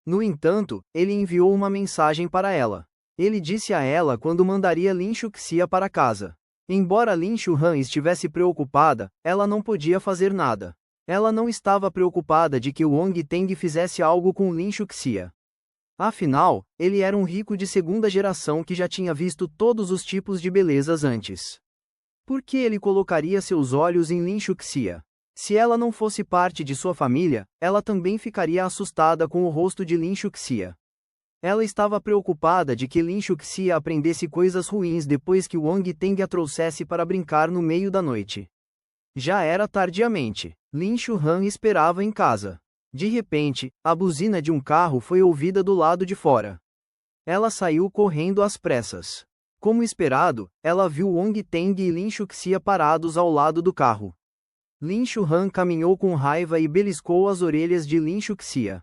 No entanto, ele enviou uma mensagem para ela. Ele disse a ela quando mandaria Lin Shuxia para casa. Embora Lin Shuhan estivesse preocupada, ela não podia fazer nada. Ela não estava preocupada de que Wang Teng fizesse algo com Lin Shuxia. Afinal, ele era um rico de segunda geração que já tinha visto todos os tipos de belezas antes. Por que ele colocaria seus olhos em Lin Shuxia? Se ela não fosse parte de sua família, ela também ficaria assustada com o rosto de Lin Shuxia. Ela estava preocupada de que Lin Shuxia aprendesse coisas ruins depois que Wang Teng a trouxesse para brincar no meio da noite. Já era tardiamente. Lin Shuhan esperava em casa. De repente, a buzina de um carro foi ouvida do lado de fora. Ela saiu correndo às pressas. Como esperado, ela viu Wang Teng e Lin Shuxia parados ao lado do carro. Lin Shuhan caminhou com raiva e beliscou as orelhas de Lin Shuxia.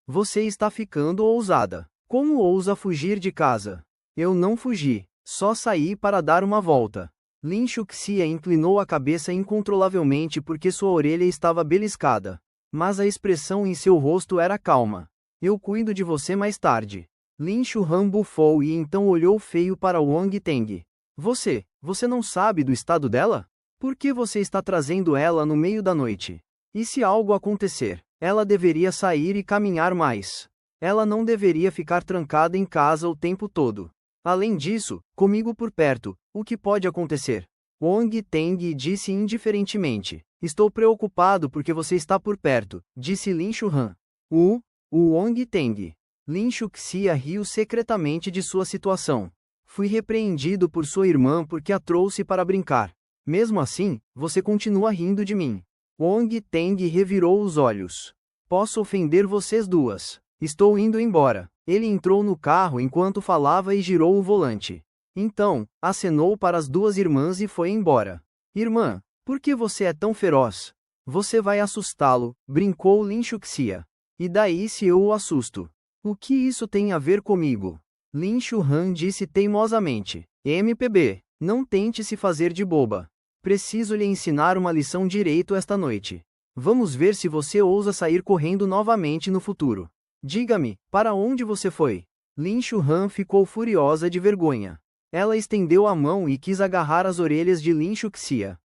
Você está ficando ousada. Como ousa fugir de casa? Eu não fugi, só saí para dar uma volta. Lin Shuxia inclinou a cabeça incontrolavelmente porque sua orelha estava beliscada. Mas a expressão em seu rosto era calma. Eu cuido de você mais tarde. Lin Shuhan bufou e então olhou feio para Wang Teng. Você não sabe do estado dela? Por que você está trazendo ela no meio da noite? E se algo acontecer? Ela deveria sair e caminhar mais. Ela não deveria ficar trancada em casa o tempo todo. Além disso, comigo por perto, o que pode acontecer? Wong Teng disse indiferentemente. Estou preocupado porque você está por perto, disse Lin Shuhan. O Wong Teng. Lin Shuxia riu secretamente de sua situação. Fui repreendido por sua irmã porque a trouxe para brincar. Mesmo assim, você continua rindo de mim. Wong Teng revirou os olhos. Posso ofender vocês duas. Estou indo embora. Ele entrou no carro enquanto falava e girou o volante. Então, acenou para as duas irmãs e foi embora. Irmã, por que você é tão feroz? Você vai assustá-lo, brincou Lin Shuxia. E daí se eu o assusto? O que isso tem a ver comigo? Lin Shuhan disse teimosamente. MPB, não tente se fazer de boba. Preciso lhe ensinar uma lição direito esta noite. Vamos ver se você ousa sair correndo novamente no futuro. Diga-me, para onde você foi? Lin Shuhan ficou furiosa de vergonha. Ela estendeu a mão e quis agarrar as orelhas de Lin Shuxia.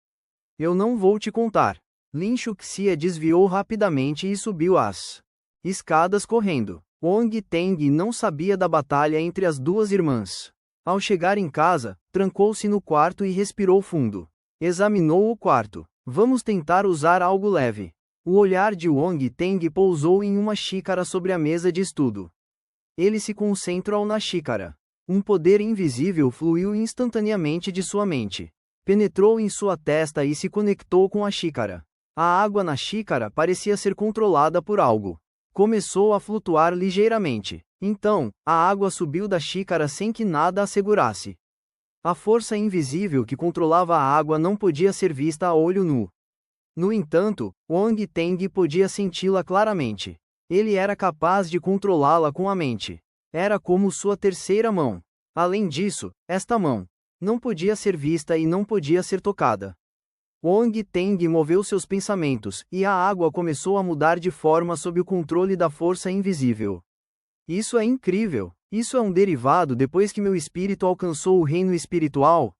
Eu não vou te contar. Lin Shuxia desviou rapidamente e subiu as escadas correndo. Wong Teng não sabia da batalha entre as duas irmãs. Ao chegar em casa, trancou-se no quarto e respirou fundo. Examinou o quarto. Vamos tentar usar algo leve. O olhar de Wong Teng pousou em uma xícara sobre a mesa de estudo. Ele se concentrou na xícara. Um poder invisível fluiu instantaneamente de sua mente. Penetrou em sua testa e se conectou com a xícara. A água na xícara parecia ser controlada por algo. Começou a flutuar ligeiramente. Então, a água subiu da xícara sem que nada a segurasse. A força invisível que controlava a água não podia ser vista a olho nu. No entanto, Wong Teng podia senti-la claramente. Ele era capaz de controlá-la com a mente. Era como sua terceira mão. Além disso, esta mão não podia ser vista e não podia ser tocada. Wong Teng moveu seus pensamentos, e a água começou a mudar de forma sob o controle da força invisível. Isso é incrível! Isso é um derivado depois que meu espírito alcançou o reino espiritual?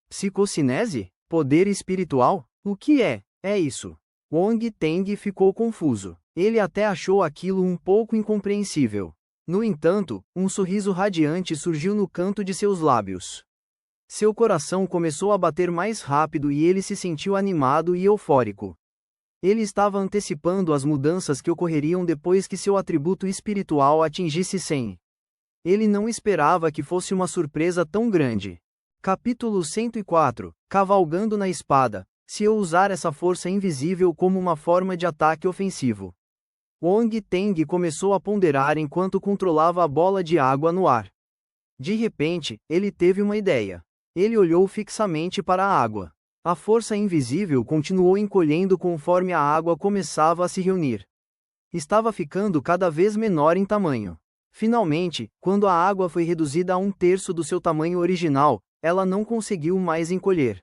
Psicocinese? Poder espiritual? O que é? É isso. Wong Teng ficou confuso. Ele até achou aquilo um pouco incompreensível. No entanto, um sorriso radiante surgiu no canto de seus lábios. Seu coração começou a bater mais rápido e ele se sentiu animado e eufórico. Ele estava antecipando as mudanças que ocorreriam depois que seu atributo espiritual atingisse 100. Ele não esperava que fosse uma surpresa tão grande. Capítulo 104 Cavalgando na espada. Se eu usar essa força invisível como uma forma de ataque ofensivo. Wong Teng começou a ponderar enquanto controlava a bola de água no ar. De repente, ele teve uma ideia. Ele olhou fixamente para a água. A força invisível continuou encolhendo conforme a água começava a se reunir. Estava ficando cada vez menor em tamanho. Finalmente, quando a água foi reduzida a 1/3 do seu tamanho original, ela não conseguiu mais encolher.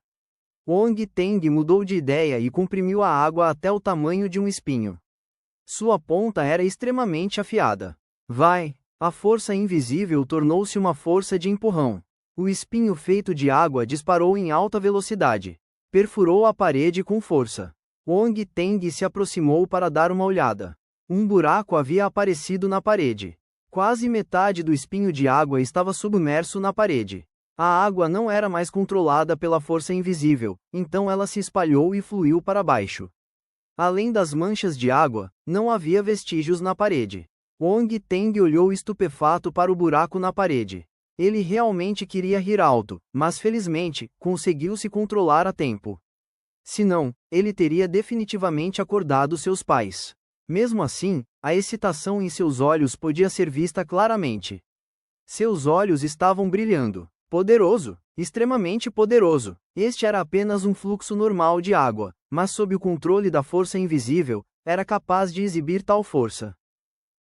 Wong Teng mudou de ideia e comprimiu a água até o tamanho de um espinho. Sua ponta era extremamente afiada. Vai! A força invisível tornou-se uma força de empurrão. O espinho feito de água disparou em alta velocidade. Perfurou a parede com força. Wong Teng se aproximou para dar uma olhada. Um buraco havia aparecido na parede. Quase metade do espinho de água estava submerso na parede. A água não era mais controlada pela força invisível, então ela se espalhou e fluiu para baixo. Além das manchas de água, não havia vestígios na parede. Wong Teng olhou estupefato para o buraco na parede. Ele realmente queria rir alto, mas felizmente, conseguiu se controlar a tempo. Senão, ele teria definitivamente acordado seus pais. Mesmo assim, a excitação em seus olhos podia ser vista claramente. Seus olhos estavam brilhando. Poderoso, extremamente poderoso. Este era apenas um fluxo normal de água, mas sob o controle da força invisível, era capaz de exibir tal força.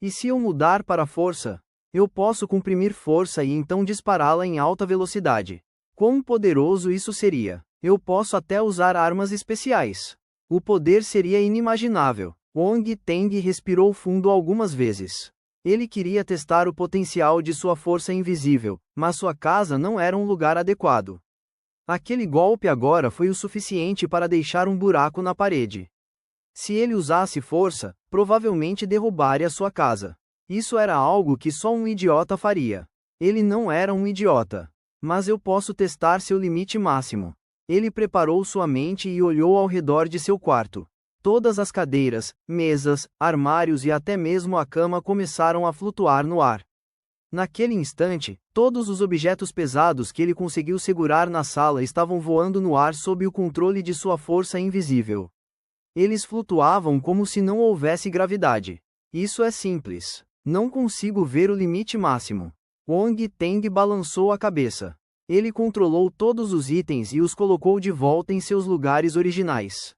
E se eu mudar para a força? Eu posso comprimir força e então dispará-la em alta velocidade. Quão poderoso isso seria? Eu posso até usar armas especiais. O poder seria inimaginável. Wong Teng respirou fundo algumas vezes. Ele queria testar o potencial de sua força invisível, mas sua casa não era um lugar adequado. Aquele golpe agora foi o suficiente para deixar um buraco na parede. Se ele usasse força, provavelmente derrubaria sua casa. Isso era algo que só um idiota faria. Ele não era um idiota. Mas eu posso testar seu limite máximo. Ele preparou sua mente e olhou ao redor de seu quarto. Todas as cadeiras, mesas, armários e até mesmo a cama começaram a flutuar no ar. Naquele instante, todos os objetos pesados que ele conseguiu segurar na sala estavam voando no ar sob o controle de sua força invisível. Eles flutuavam como se não houvesse gravidade. Isso é simples. Não consigo ver o limite máximo. Wong Teng balançou a cabeça. Ele controlou todos os itens e os colocou de volta em seus lugares originais.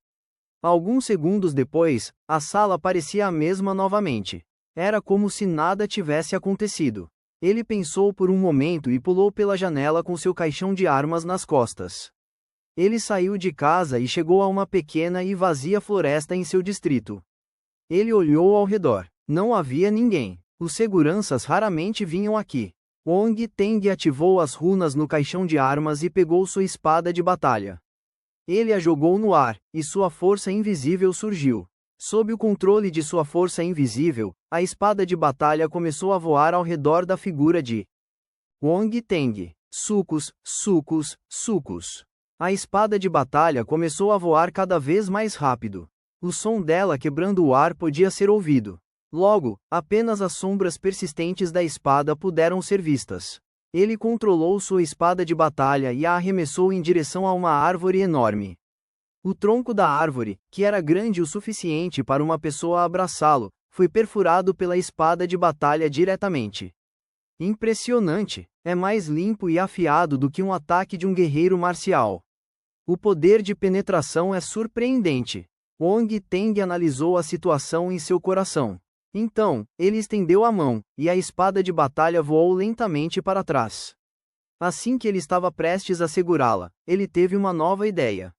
Alguns segundos depois, a sala parecia a mesma novamente. Era como se nada tivesse acontecido. Ele pensou por um momento e pulou pela janela com seu caixão de armas nas costas. Ele saiu de casa e chegou a uma pequena e vazia floresta em seu distrito. Ele olhou ao redor. Não havia ninguém. Os seguranças raramente vinham aqui. Wong Teng ativou as runas no caixão de armas e pegou sua espada de batalha. Ele a jogou no ar, e sua força invisível surgiu. Sob o controle de sua força invisível, a espada de batalha começou a voar ao redor da figura de Wong Teng. Sucos, sucos, sucos. A espada de batalha começou a voar cada vez mais rápido. O som dela quebrando o ar podia ser ouvido. Logo, apenas as sombras persistentes da espada puderam ser vistas. Ele controlou sua espada de batalha e a arremessou em direção a uma árvore enorme. O tronco da árvore, que era grande o suficiente para uma pessoa abraçá-lo, foi perfurado pela espada de batalha diretamente. Impressionante! É mais limpo e afiado do que um ataque de um guerreiro marcial. O poder de penetração é surpreendente. Wong Teng analisou a situação em seu coração. Então, ele estendeu a mão, e a espada de batalha voou lentamente para trás. Assim que ele estava prestes a segurá-la, ele teve uma nova ideia.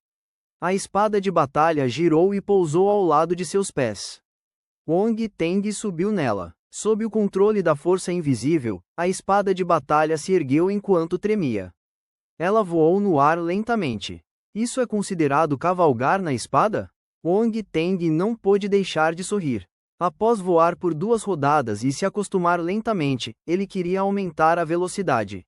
A espada de batalha girou e pousou ao lado de seus pés. Wong Teng subiu nela. Sob o controle da força invisível, a espada de batalha se ergueu enquanto tremia. Ela voou no ar lentamente. Isso é considerado cavalgar na espada? Wong Teng não pôde deixar de sorrir. Após voar por 2 rodadas e se acostumar lentamente, ele queria aumentar a velocidade.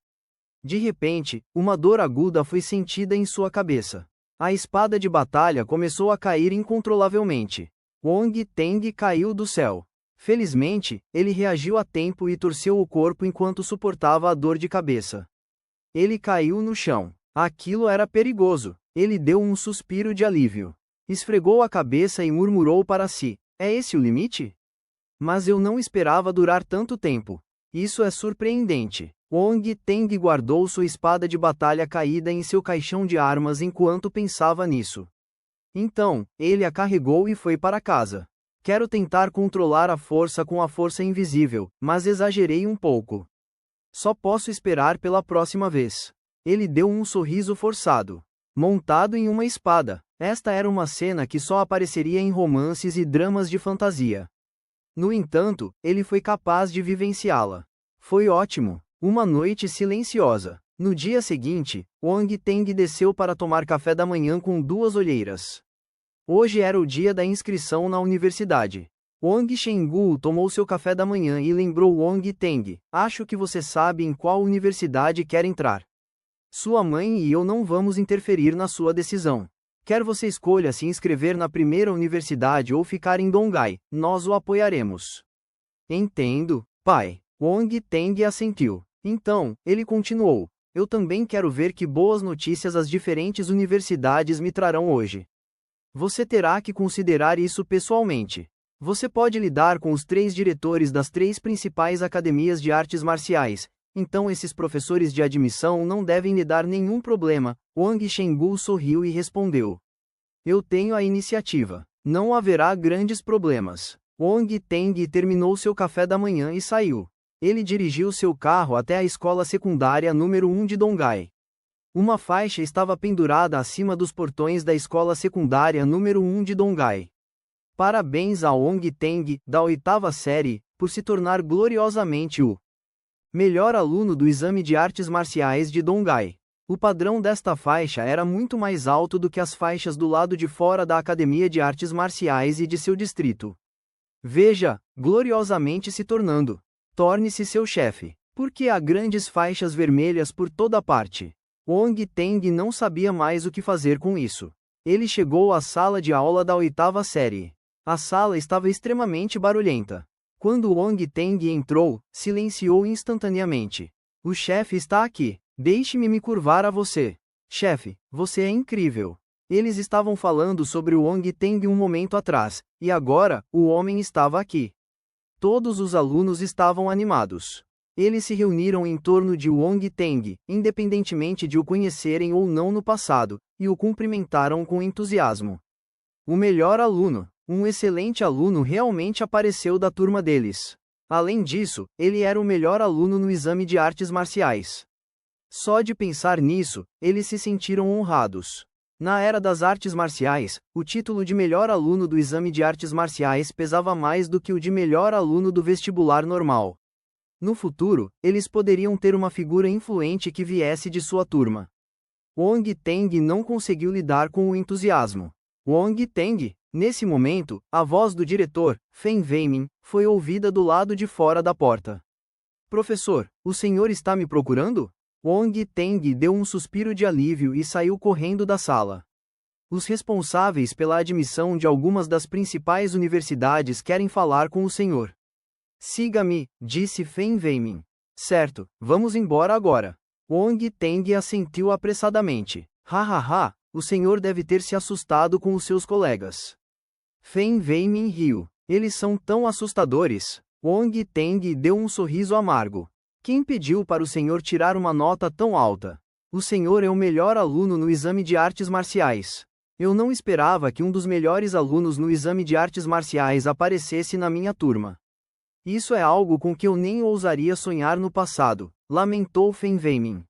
De repente, uma dor aguda foi sentida em sua cabeça. A espada de batalha começou a cair incontrolavelmente. Wong Teng caiu do céu. Felizmente, ele reagiu a tempo e torceu o corpo enquanto suportava a dor de cabeça. Ele caiu no chão. Aquilo era perigoso. Ele deu um suspiro de alívio. Esfregou a cabeça e murmurou para si: é esse o limite? Mas eu não esperava durar tanto tempo. Isso é surpreendente. Wong Teng guardou sua espada de batalha caída em seu caixão de armas enquanto pensava nisso. Então, ele a carregou e foi para casa. Quero tentar controlar a força com a força invisível, mas exagerei um pouco. Só posso esperar pela próxima vez. Ele deu um sorriso forçado. Montado em uma espada. Esta era uma cena que só apareceria em romances e dramas de fantasia. No entanto, ele foi capaz de vivenciá-la. Foi ótimo. Uma noite silenciosa. No dia seguinte, Wong Teng desceu para tomar café da manhã com 2 olheiras. Hoje era o dia da inscrição na universidade. Wang Chenggu tomou seu café da manhã e lembrou Wong Teng: acho que você sabe em qual universidade quer entrar. Sua mãe e eu não vamos interferir na sua decisão. Quer você escolha se inscrever na primeira universidade ou ficar em Dongai, nós o apoiaremos. Entendo, pai. Wong Teng assentiu. Então, ele continuou: eu também quero ver que boas notícias as diferentes universidades me trarão hoje. Você terá que considerar isso pessoalmente. Você pode lidar com os 3 diretores das 3 principais academias de artes marciais, então esses professores de admissão não devem lhe dar nenhum problema. Wang Chenggu sorriu e respondeu: eu tenho a iniciativa. Não haverá grandes problemas. Wong Teng terminou seu café da manhã e saiu. Ele dirigiu seu carro até a escola secundária número 1 de Dongai. Uma faixa estava pendurada acima dos portões da escola secundária número 1 de Dongai. Parabéns a Wong Teng, da 8ª série, por se tornar gloriosamente o melhor aluno do exame de artes marciais de Dongai. O padrão desta faixa era muito mais alto do que as faixas do lado de fora da Academia de Artes Marciais e de seu distrito. Veja, gloriosamente se tornando. Torne-se seu chefe. Porque há grandes faixas vermelhas por toda parte. Wong Teng não sabia mais o que fazer com isso. Ele chegou à sala de aula da 8ª série. A sala estava extremamente barulhenta. Quando Wong Teng entrou, silenciou instantaneamente. O chefe está aqui. Deixe-me me curvar a você. Chefe, você é incrível. Eles estavam falando sobre o Wong Teng um momento atrás, e agora, o homem estava aqui. Todos os alunos estavam animados. Eles se reuniram em torno de Wong Teng, independentemente de o conhecerem ou não no passado, e o cumprimentaram com entusiasmo. O melhor aluno, um excelente aluno realmente apareceu da turma deles. Além disso, ele era o melhor aluno no exame de artes marciais. Só de pensar nisso, eles se sentiram honrados. Na era das artes marciais, o título de melhor aluno do exame de artes marciais pesava mais do que o de melhor aluno do vestibular normal. No futuro, eles poderiam ter uma figura influente que viesse de sua turma. Wong Teng não conseguiu lidar com o entusiasmo. Wong Teng, nesse momento, a voz do diretor, Fen Weimin, foi ouvida do lado de fora da porta. Professor, o senhor está me procurando? Wong Teng deu um suspiro de alívio e saiu correndo da sala. Os responsáveis pela admissão de algumas das principais universidades querem falar com o senhor. Siga-me, disse Fen Weimin. Certo, vamos embora agora. Wong Teng assentiu apressadamente. Hahaha, o senhor deve ter se assustado com os seus colegas. Fen Weimin riu. Eles são tão assustadores. Wong Teng deu um sorriso amargo. Quem pediu para o senhor tirar uma nota tão alta? O senhor é o melhor aluno no exame de artes marciais. Eu não esperava que um dos melhores alunos no exame de artes marciais aparecesse na minha turma. Isso é algo com que eu nem ousaria sonhar no passado, lamentou Fen Weimin.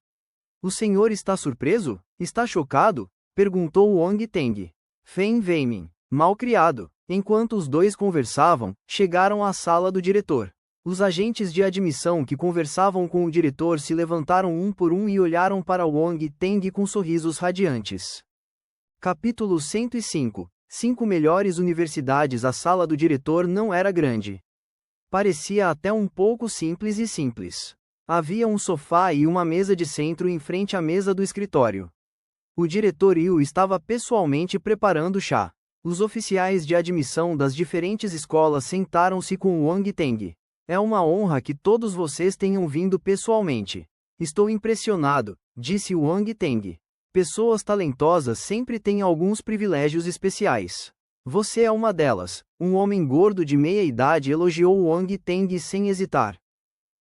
O senhor está surpreso? Está chocado? Perguntou Wong Teng. Fen Weimin, malcriado. Enquanto os dois conversavam, chegaram à sala do diretor. Os agentes de admissão que conversavam com o diretor se levantaram um por um e olharam para Wong Teng com sorrisos radiantes. Capítulo 105. 5 melhores universidades. A sala do diretor não era grande. Parecia até um pouco simples e simples. Havia um sofá e uma mesa de centro em frente à mesa do escritório. O diretor Yu estava pessoalmente preparando chá. Os oficiais de admissão das diferentes escolas sentaram-se com Wong Teng. É uma honra que todos vocês tenham vindo pessoalmente. Estou impressionado, disse Wong Teng. Pessoas talentosas sempre têm alguns privilégios especiais. Você é uma delas. Um homem gordo de meia idade elogiou Wong Teng sem hesitar.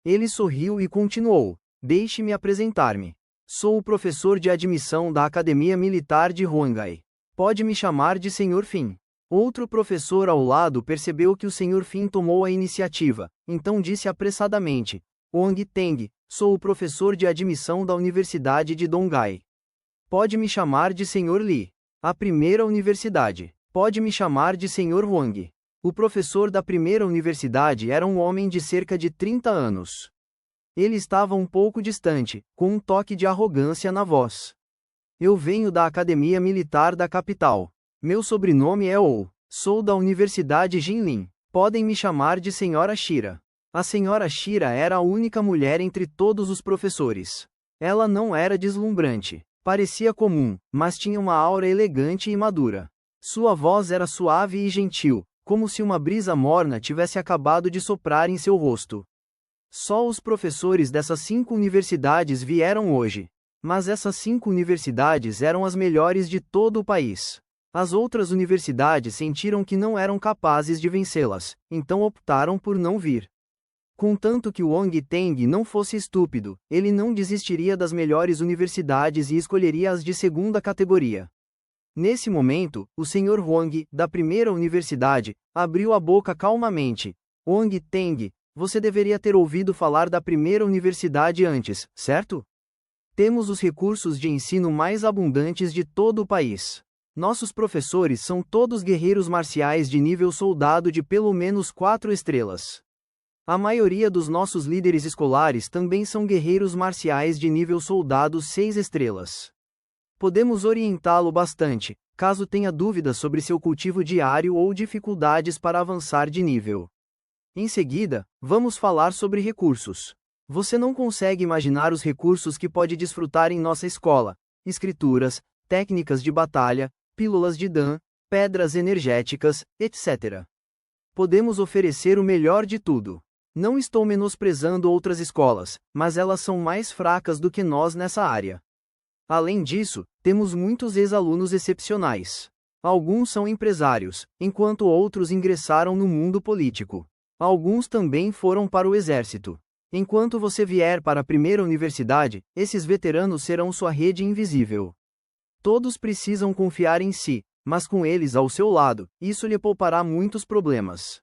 Ele sorriu e continuou. Deixe-me apresentar-me. Sou o professor de admissão da Academia Militar de Huangai. Pode me chamar de Sr. Fin. Outro professor ao lado percebeu que o Sr. Fin tomou a iniciativa, então disse apressadamente: Wong Teng, sou o professor de admissão da Universidade de Donghai. Pode me chamar de Sr. Li. A primeira universidade. Pode me chamar de Sr. Wang. O professor da primeira universidade era um homem de cerca de 30 anos. Ele estava um pouco distante, com um toque de arrogância na voz. Eu venho da Academia Militar da capital. Meu sobrenome é Ou. Sou da Universidade Jinlin. Podem me chamar de Senhora Shira. A Senhora Shira era a única mulher entre todos os professores. Ela não era deslumbrante. Parecia comum, mas tinha uma aura elegante e madura. Sua voz era suave e gentil, como se uma brisa morna tivesse acabado de soprar em seu rosto. Só os professores dessas 5 universidades vieram hoje. Mas essas 5 universidades eram as melhores de todo o país. As outras universidades sentiram que não eram capazes de vencê-las, então optaram por não vir. Contanto que Wong Teng não fosse estúpido, ele não desistiria das melhores universidades e escolheria as de segunda categoria. Nesse momento, o Sr. Wang, da primeira universidade, abriu a boca calmamente. Wong Teng, você deveria ter ouvido falar da primeira universidade antes, certo? Temos os recursos de ensino mais abundantes de todo o país. Nossos professores são todos guerreiros marciais de nível soldado de pelo menos 4 estrelas. A maioria dos nossos líderes escolares também são guerreiros marciais de nível soldado 6 estrelas. Podemos orientá-lo bastante, caso tenha dúvidas sobre seu cultivo diário ou dificuldades para avançar de nível. Em seguida, vamos falar sobre recursos. Você não consegue imaginar os recursos que pode desfrutar em nossa escola: escrituras, técnicas de batalha, pílulas de Dan, pedras energéticas, etc. Podemos oferecer o melhor de tudo. Não estou menosprezando outras escolas, mas elas são mais fracas do que nós nessa área. Além disso, temos muitos ex-alunos excepcionais. Alguns são empresários, enquanto outros ingressaram no mundo político. Alguns também foram para o exército. Enquanto você vier para a primeira universidade, esses veteranos serão sua rede invisível. Todos precisam confiar em si, mas com eles ao seu lado, isso lhe poupará muitos problemas.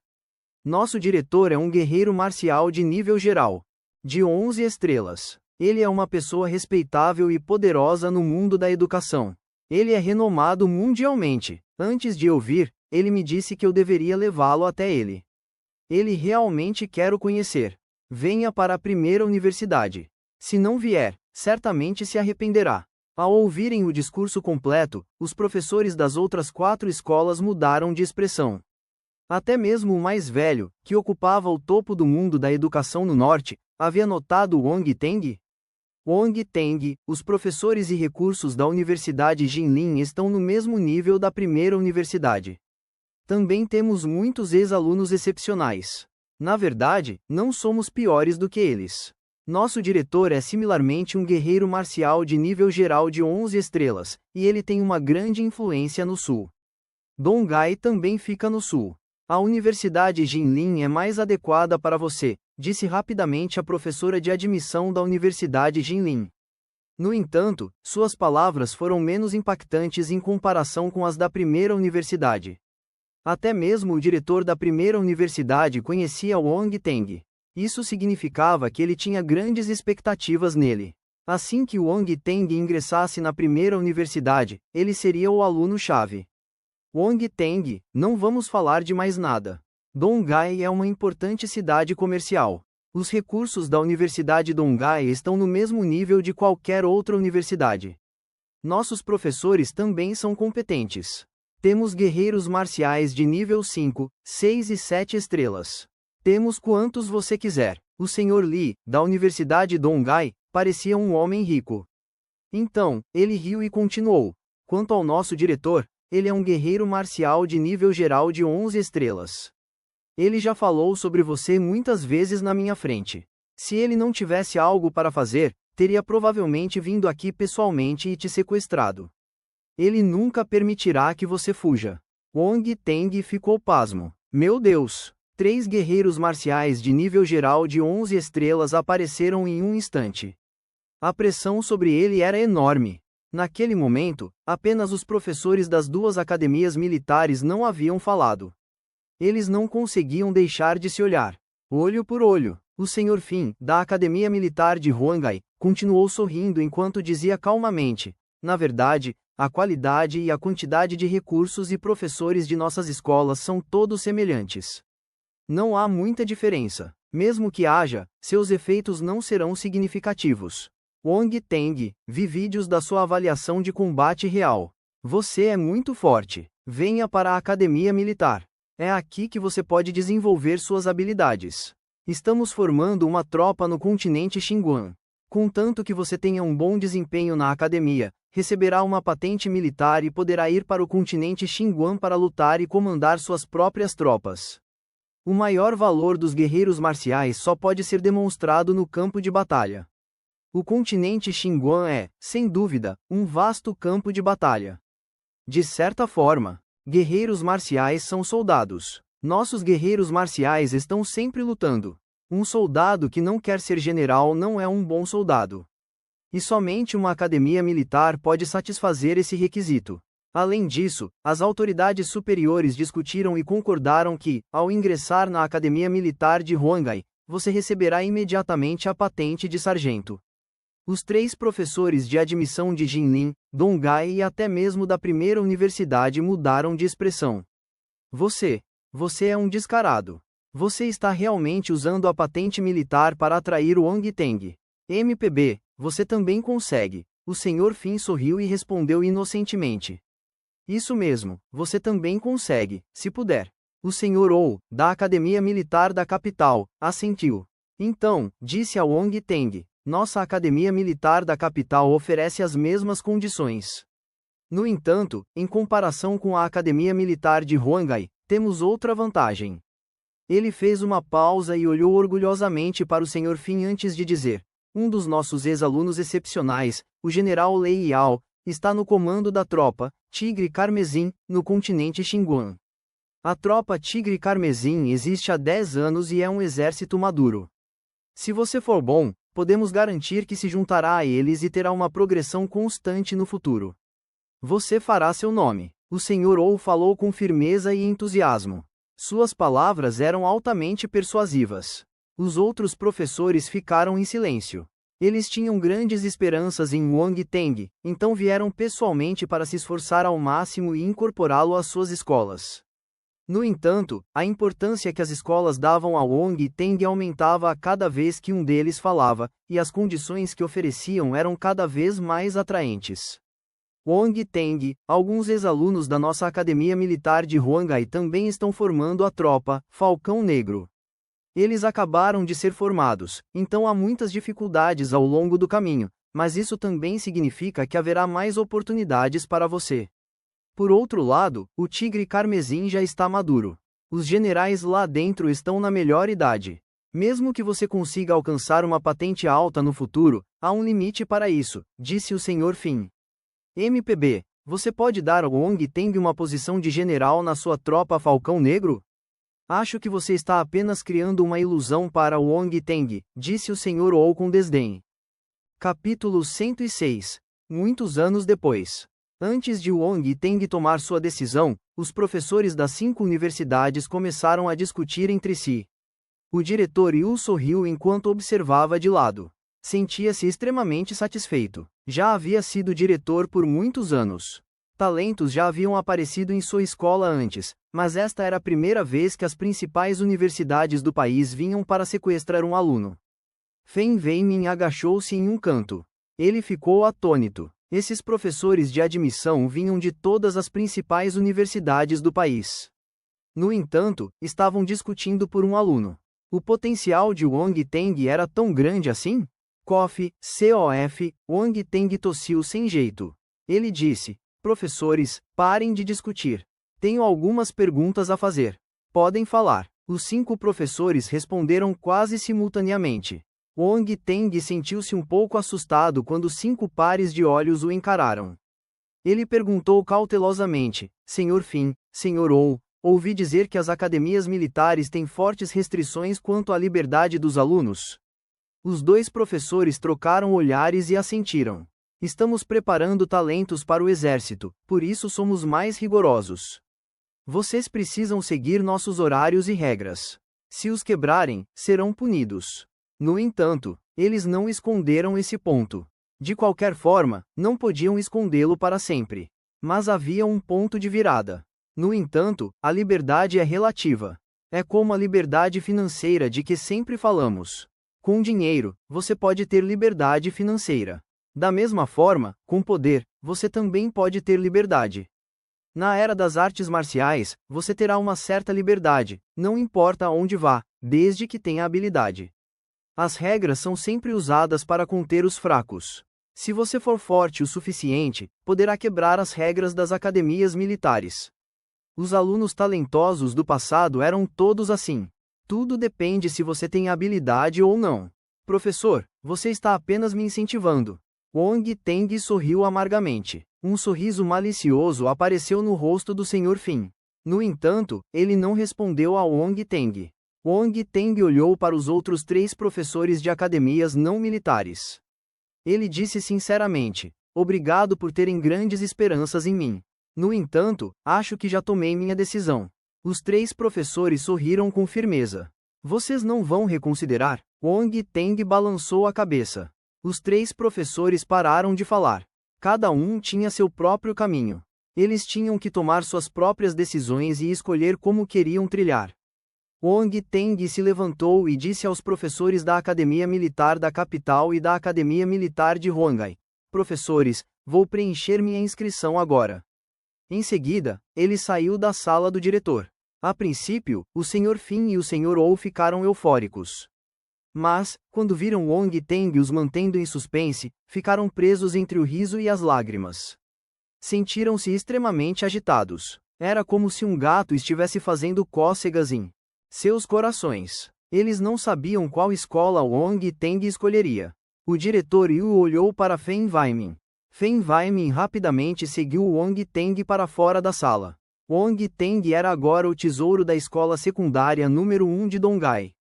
Nosso diretor é um guerreiro marcial de nível geral, de 11 estrelas. Ele é uma pessoa respeitável e poderosa no mundo da educação. Ele é renomado mundialmente. Antes de eu vir, ele me disse que eu deveria levá-lo até ele. Ele realmente quer o conhecer. Venha para a primeira universidade. Se não vier, certamente se arrependerá. Ao ouvirem o discurso completo, os professores das outras 4 escolas mudaram de expressão. Até mesmo o mais velho, que ocupava o topo do mundo da educação no norte, havia notado Wong Teng. Wong Teng, os professores e recursos da Universidade Jinlin estão no mesmo nível da primeira universidade. Também temos muitos ex-alunos excepcionais. Na verdade, não somos piores do que eles. Nosso diretor é similarmente um guerreiro marcial de nível geral de 11 estrelas, e ele tem uma grande influência no sul. Donghai também fica no sul. A Universidade Jinlin é mais adequada para você, disse rapidamente a professora de admissão da Universidade Jinlin. No entanto, suas palavras foram menos impactantes em comparação com as da primeira universidade. Até mesmo o diretor da primeira universidade conhecia Wong Teng. Isso significava que ele tinha grandes expectativas nele. Assim que Wong Teng ingressasse na primeira universidade, ele seria o aluno-chave. Wong Teng, não vamos falar de mais nada. Donghai é uma importante cidade comercial. Os recursos da Universidade Donghai estão no mesmo nível de qualquer outra universidade. Nossos professores também são competentes. Temos guerreiros marciais de nível 5, 6 e 7 estrelas. Temos quantos você quiser. O Sr. Li, da Universidade Donghai, parecia um homem rico. Então, ele riu e continuou. Quanto ao nosso diretor, ele é um guerreiro marcial de nível geral de 11 estrelas. Ele já falou sobre você muitas vezes na minha frente. Se ele não tivesse algo para fazer, teria provavelmente vindo aqui pessoalmente e te sequestrado. Ele nunca permitirá que você fuja. Wong Teng ficou pasmo. Meu Deus! 3 guerreiros marciais de nível geral de 11 estrelas apareceram em um instante. A pressão sobre ele era enorme. Naquele momento, apenas os professores das 2 academias militares não haviam falado. Eles não conseguiam deixar de se olhar. Olho por olho, o Sr. Fin, da Academia Militar de Huanghai, continuou sorrindo enquanto dizia calmamente: na verdade, a qualidade e a quantidade de recursos e professores de nossas escolas são todos semelhantes. Não há muita diferença. Mesmo que haja, seus efeitos não serão significativos. Wong Teng, vi vídeos da sua avaliação de combate real. Você é muito forte. Venha para a Academia Militar. É aqui que você pode desenvolver suas habilidades. Estamos formando uma tropa no continente Xinguang. Contanto que você tenha um bom desempenho na academia, receberá uma patente militar e poderá ir para o continente Xinguang para lutar e comandar suas próprias tropas. O maior valor dos guerreiros marciais só pode ser demonstrado no campo de batalha. O continente Xinguang é, sem dúvida, um vasto campo de batalha. De certa forma, guerreiros marciais são soldados. Nossos guerreiros marciais estão sempre lutando. Um soldado que não quer ser general não é um bom soldado. E somente uma academia militar pode satisfazer esse requisito. Além disso, as autoridades superiores discutiram e concordaram que, ao ingressar na Academia Militar de Huanghai, você receberá imediatamente a patente de sargento. Os 3 professores de admissão de Jinlin, Donghai e até mesmo da primeira universidade mudaram de expressão. Você é um descarado. Você está realmente usando a patente militar para atrair o Wang Teng. MPB, você também consegue. O Sr. Fin sorriu e respondeu inocentemente. Isso mesmo, você também consegue, se puder. O Sr. Ou, da Academia Militar da capital, assentiu. Então, disse a Wang Teng, nossa Academia Militar da capital oferece as mesmas condições. No entanto, em comparação com a Academia Militar de Huangai, temos outra vantagem. Ele fez uma pausa e olhou orgulhosamente para o Sr. Fin antes de dizer: um dos nossos ex-alunos excepcionais, o General Lei Yao, está no comando da tropa Tigre Carmesim, no continente Xinguang. A tropa Tigre Carmesim existe há 10 anos e é um exército maduro. Se você for bom, podemos garantir que se juntará a eles e terá uma progressão constante no futuro. Você fará seu nome. O Sr. Ou falou com firmeza e entusiasmo. Suas palavras eram altamente persuasivas. Os outros professores ficaram em silêncio. Eles tinham grandes esperanças em Wang Teng, então vieram pessoalmente para se esforçar ao máximo e incorporá-lo às suas escolas. No entanto, a importância que as escolas davam a Wang Teng aumentava a cada vez que um deles falava, e as condições que ofereciam eram cada vez mais atraentes. Wang Teng, alguns ex-alunos da nossa Academia Militar de Huangai também estão formando a tropa Falcão Negro. Eles acabaram de ser formados, então há muitas dificuldades ao longo do caminho, mas isso também significa que haverá mais oportunidades para você. Por outro lado, o Tigre Carmesim já está maduro. Os generais lá dentro estão na melhor idade. Mesmo que você consiga alcançar uma patente alta no futuro, há um limite para isso, disse o Sr. Fin. MPB, você pode dar ao Wang Teng uma posição de general na sua tropa Falcão Negro? Acho que você está apenas criando uma ilusão para o Wang Teng, disse o Sr. Ou com desdém. Capítulo 106. Muitos anos depois. Antes de Wang Teng tomar sua decisão, os professores das 5 universidades começaram a discutir entre si. O diretor Yu sorriu enquanto observava de lado. Sentia-se extremamente satisfeito. Já havia sido diretor por muitos anos. Talentos já haviam aparecido em sua escola antes, mas esta era a primeira vez que as principais universidades do país vinham para sequestrar um aluno. Feng Weimin agachou-se em um canto. Ele ficou atônito. Esses professores de admissão vinham de todas as principais universidades do país. No entanto, estavam discutindo por um aluno. O potencial de Wang Teng era tão grande assim? COF, Wang Teng tossiu sem jeito. Ele disse: professores, parem de discutir. Tenho algumas perguntas a fazer. Podem falar. Os 5 professores responderam quase simultaneamente. Wang Teng sentiu-se um pouco assustado quando 5 pares de olhos o encararam. Ele perguntou cautelosamente: Sr. Fin, Sr. Ou, ouvi dizer que as academias militares têm fortes restrições quanto à liberdade dos alunos? Os 2 professores trocaram olhares e assentiram. Estamos preparando talentos para o exército, por isso somos mais rigorosos. Vocês precisam seguir nossos horários e regras. Se os quebrarem, serão punidos. No entanto, eles não esconderam esse ponto. De qualquer forma, não podiam escondê-lo para sempre. Mas havia um ponto de virada. No entanto, a liberdade é relativa. É como a liberdade financeira de que sempre falamos. Com dinheiro, você pode ter liberdade financeira. Da mesma forma, com poder, você também pode ter liberdade. Na era das artes marciais, você terá uma certa liberdade, não importa aonde vá, desde que tenha habilidade. As regras são sempre usadas para conter os fracos. Se você for forte o suficiente, poderá quebrar as regras das academias militares. Os alunos talentosos do passado eram todos assim. Tudo depende se você tem habilidade ou não. Professor, você está apenas me incentivando. Wang Teng sorriu amargamente. Um sorriso malicioso apareceu no rosto do Sr. Fin. No entanto, ele não respondeu a Wang Teng. Wang Teng olhou para os outros 3 professores de academias não militares. Ele disse sinceramente: obrigado por terem grandes esperanças em mim. No entanto, acho que já tomei minha decisão. Os 3 professores sorriram com firmeza. Vocês não vão reconsiderar? Wang Teng balançou a cabeça. Os 3 professores pararam de falar. Cada um tinha seu próprio caminho. Eles tinham que tomar suas próprias decisões e escolher como queriam trilhar. Wang Teng se levantou e disse aos professores da Academia Militar da capital e da Academia Militar de Huangai: Professores, vou preencher minha inscrição agora. Em seguida, ele saiu da sala do diretor. A princípio, o Sr. Fin e o Sr. Ou ficaram eufóricos. Mas, quando viram Wang Teng os mantendo em suspense, ficaram presos entre o riso e as lágrimas. Sentiram-se extremamente agitados. Era como se um gato estivesse fazendo cócegas em seus corações. Eles não sabiam qual escola Wang Teng escolheria. O diretor Yu olhou para Feng Weimin. Feng Weimin rapidamente seguiu Wang Teng para fora da sala. Wang Teng era agora o tesouro da escola secundária número 1 de Dongai.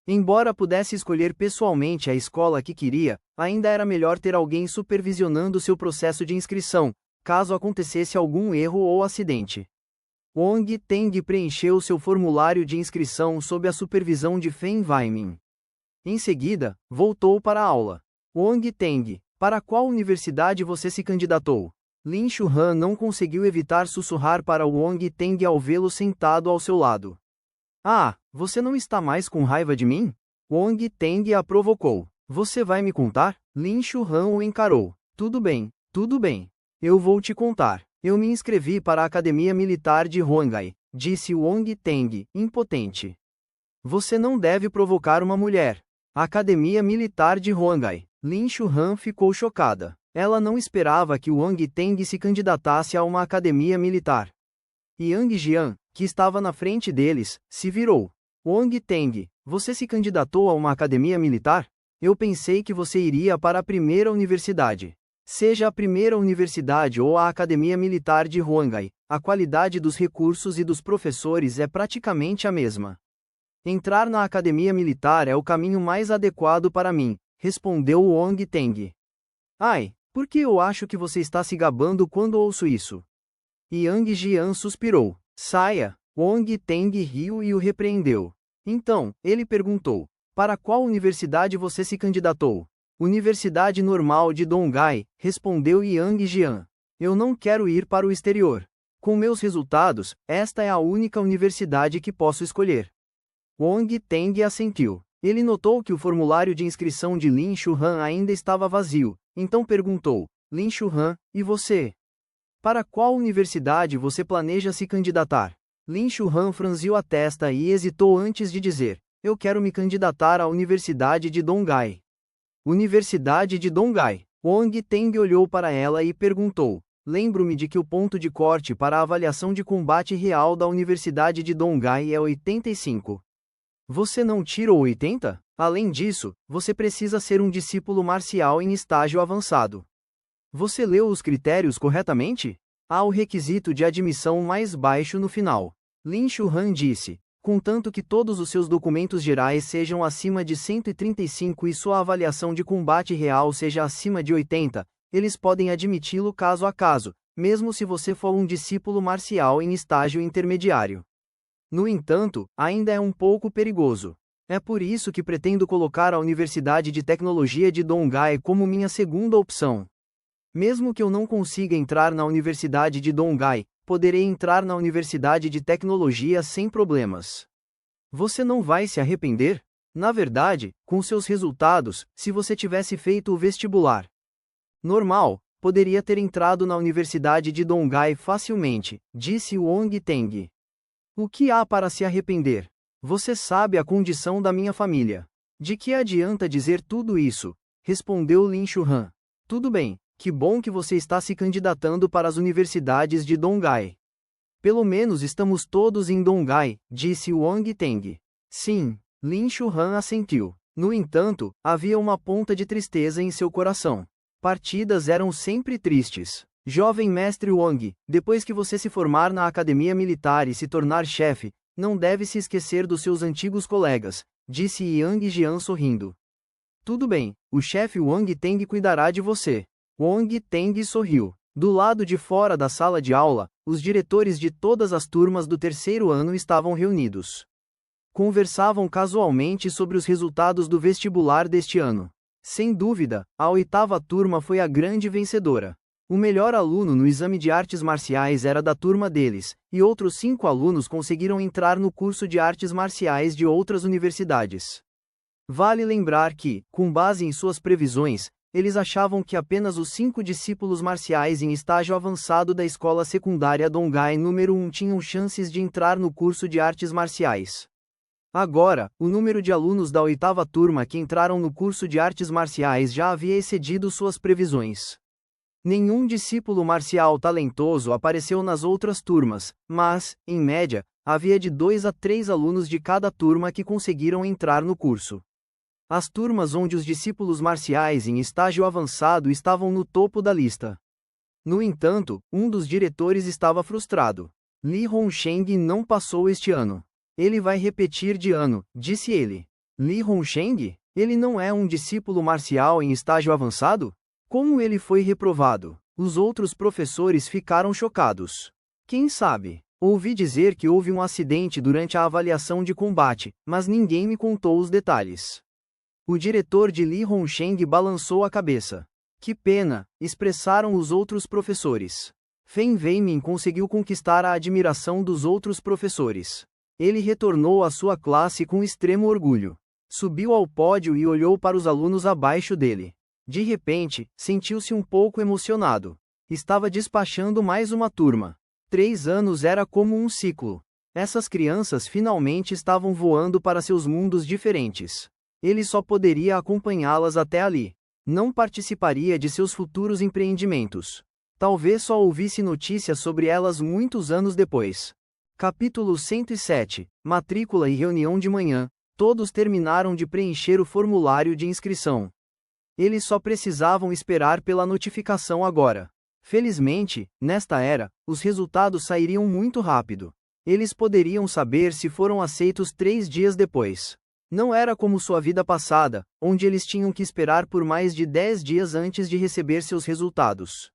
Embora pudesse escolher pessoalmente a escola que queria, ainda era melhor ter alguém supervisionando seu processo de inscrição, caso acontecesse algum erro ou acidente. Wang Teng preencheu seu formulário de inscrição sob a supervisão de Feng Weimin. Em seguida, voltou para a aula. Wang Teng, para qual universidade você se candidatou? Lin Shuhan não conseguiu evitar sussurrar para Wang Teng ao vê-lo sentado ao seu lado. Ah, você não está mais com raiva de mim? Wang Teng a provocou. Você vai me contar? Lin Shuhan o encarou. Tudo bem, eu vou te contar. Eu me inscrevi para a Academia Militar de Huangai, disse Wang Teng, impotente. Você não deve provocar uma mulher. Academia Militar de Huangai. Lin Shuhan ficou chocada. Ela não esperava que Wang Teng se candidatasse a uma academia militar. Yang Jian, que estava na frente deles, se virou. Wang Teng, você se candidatou a uma academia militar? Eu pensei que você iria para a primeira universidade. Seja a primeira universidade ou a Academia Militar de Huangai, a qualidade dos recursos e dos professores é praticamente a mesma. Entrar na Academia Militar é o caminho mais adequado para mim, respondeu Wang Teng. Ai, por que eu acho que você está se gabando quando ouço isso? Yang Jian suspirou. Saia! Wang Teng riu e o repreendeu. Então, ele perguntou: para qual universidade você se candidatou? Universidade Normal de Dongai, respondeu Yang Jian. Eu não quero ir para o exterior. Com meus resultados, esta é a única universidade que posso escolher. Wang Teng assentiu. Ele notou que o formulário de inscrição de Lin Shuhan ainda estava vazio, então perguntou: Lin Shuhan, e você? Para qual universidade você planeja se candidatar? Lin Shuhan franziu a testa e hesitou antes de dizer: eu quero me candidatar à Universidade de Dongai. Universidade de Dongai. Wang Teng olhou para ela e perguntou: lembro-me de que o ponto de corte para a avaliação de combate real da Universidade de Dongai é 85. Você não tirou 80? Além disso, você precisa ser um discípulo marcial em estágio avançado. Você leu os critérios corretamente? Há o requisito de admissão mais baixo no final. Lin Shuhan disse: contanto que todos os seus documentos gerais sejam acima de 135 e sua avaliação de combate real seja acima de 80, eles podem admiti-lo caso a caso, mesmo se você for um discípulo marcial em estágio intermediário. No entanto, ainda é um pouco perigoso. É por isso que pretendo colocar a Universidade de Tecnologia de Dongai como minha segunda opção. Mesmo que eu não consiga entrar na Universidade de Dongai, poderei entrar na Universidade de Tecnologia sem problemas. Você não vai se arrepender? Na verdade, com seus resultados, se você tivesse feito o vestibular normal, poderia ter entrado na Universidade de Dongai facilmente, disse Wang Teng. O que há para se arrepender? Você sabe a condição da minha família. De que adianta dizer tudo isso? Respondeu Lin Shuhan. Tudo bem. Que bom que você está se candidatando para as universidades de Dongai. Pelo menos estamos todos em Dongai, disse Wang Teng. Sim, Lin Shuhan assentiu. No entanto, havia uma ponta de tristeza em seu coração. Partidas eram sempre tristes. Jovem mestre Wang, depois que você se formar na academia militar e se tornar chefe, não deve se esquecer dos seus antigos colegas, disse Yang Jian sorrindo. Tudo bem, o chefe Wang Teng cuidará de você. Wang Teng sorriu. Do lado de fora da sala de aula, os diretores de todas as turmas do terceiro ano estavam reunidos. Conversavam casualmente sobre os resultados do vestibular deste ano. Sem dúvida, a oitava turma foi a grande vencedora. O melhor aluno no exame de artes marciais era da turma deles, e outros 5 alunos conseguiram entrar no curso de artes marciais de outras universidades. Vale lembrar que, com base em suas previsões, eles achavam que apenas os 5 discípulos marciais em estágio avançado da escola secundária Dongai número 1 tinham chances de entrar no curso de artes marciais. Agora, o número de alunos da 8ª turma que entraram no curso de artes marciais já havia excedido suas previsões. Nenhum discípulo marcial talentoso apareceu nas outras turmas, mas, em média, havia de 2 a 3 alunos de cada turma que conseguiram entrar no curso. As turmas onde os discípulos marciais em estágio avançado estavam no topo da lista. No entanto, um dos diretores estava frustrado. Li Hongsheng não passou este ano. Ele vai repetir de ano, disse ele. Li Hongsheng? Ele não é um discípulo marcial em estágio avançado? Como ele foi reprovado? Os outros professores ficaram chocados. Quem sabe? Ouvi dizer que houve um acidente durante a avaliação de combate, mas ninguém me contou os detalhes. O diretor de Li Hongsheng balançou a cabeça. Que pena, expressaram os outros professores. Fen Weimin conseguiu conquistar a admiração dos outros professores. Ele retornou à sua classe com extremo orgulho. Subiu ao pódio e olhou para os alunos abaixo dele. De repente, sentiu-se um pouco emocionado. Estava despachando mais uma turma. 3 anos era como um ciclo. Essas crianças finalmente estavam voando para seus mundos diferentes. Ele só poderia acompanhá-las até ali. Não participaria de seus futuros empreendimentos. Talvez só ouvisse notícias sobre elas muitos anos depois. Capítulo 107. Matrícula e reunião de manhã. Todos terminaram de preencher o formulário de inscrição. Eles só precisavam esperar pela notificação agora. Felizmente, nesta era, os resultados sairiam muito rápido. Eles poderiam saber se foram aceitos 3 dias depois. Não era como sua vida passada, onde eles tinham que esperar por mais de 10 dias antes de receber seus resultados.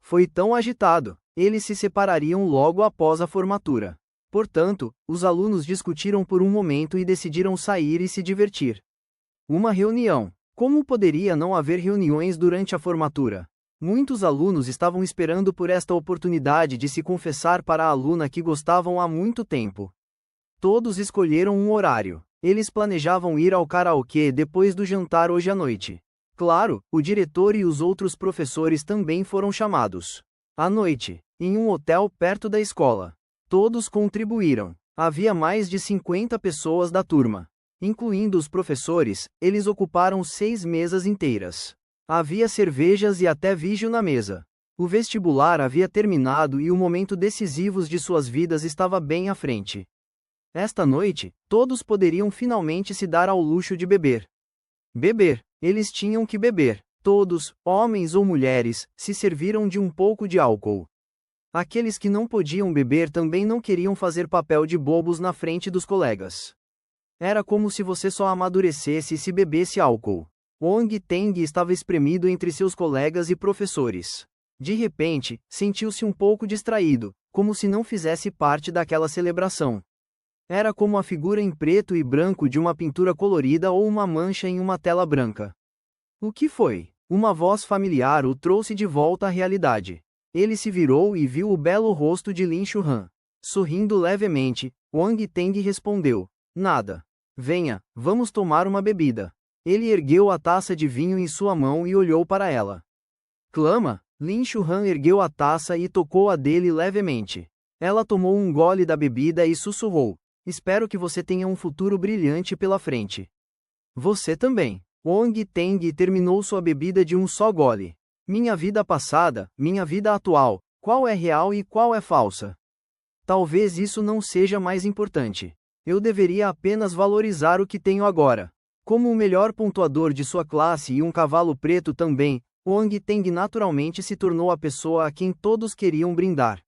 Foi tão agitado. Eles se separariam logo após a formatura. Portanto, os alunos discutiram por um momento e decidiram sair e se divertir. Uma reunião. Como poderia não haver reuniões durante a formatura? Muitos alunos estavam esperando por esta oportunidade de se confessar para a aluna que gostavam há muito tempo. Todos escolheram um horário. Eles planejavam ir ao karaokê depois do jantar hoje à noite. Claro, o diretor e os outros professores também foram chamados. À noite, em um hotel perto da escola. Todos contribuíram. Havia mais de 50 pessoas da turma. Incluindo os professores, eles ocuparam 6 mesas inteiras. Havia cervejas e até vídeo na mesa. O vestibular havia terminado e o momento decisivo de suas vidas estava bem à frente. Esta noite, todos poderiam finalmente se dar ao luxo de beber. Beber. Eles tinham que beber. Todos, homens ou mulheres, se serviram de um pouco de álcool. Aqueles que não podiam beber também não queriam fazer papel de bobos na frente dos colegas. Era como se você só amadurecesse se bebesse álcool. Wong Teng estava espremido entre seus colegas e professores. De repente, sentiu-se um pouco distraído, como se não fizesse parte daquela celebração. Era como a figura em preto e branco de uma pintura colorida ou uma mancha em uma tela branca. O que foi? Uma voz familiar o trouxe de volta à realidade. Ele se virou e viu o belo rosto de Lin Chuhan. Sorrindo levemente, Wang Teng respondeu: Nada. Venha, vamos tomar uma bebida. Ele ergueu a taça de vinho em sua mão e olhou para ela. Clama, Lin Chuhan ergueu a taça e tocou a dele levemente. Ela tomou um gole da bebida e sussurrou: Espero que você tenha um futuro brilhante pela frente. Você também. Wang Teng terminou sua bebida de um só gole. Minha vida passada, minha vida atual, qual é real e qual é falsa? Talvez isso não seja mais importante. Eu deveria apenas valorizar o que tenho agora. Como o melhor pontuador de sua classe e um cavalo preto também, Wang Teng naturalmente se tornou a pessoa a quem todos queriam brindar.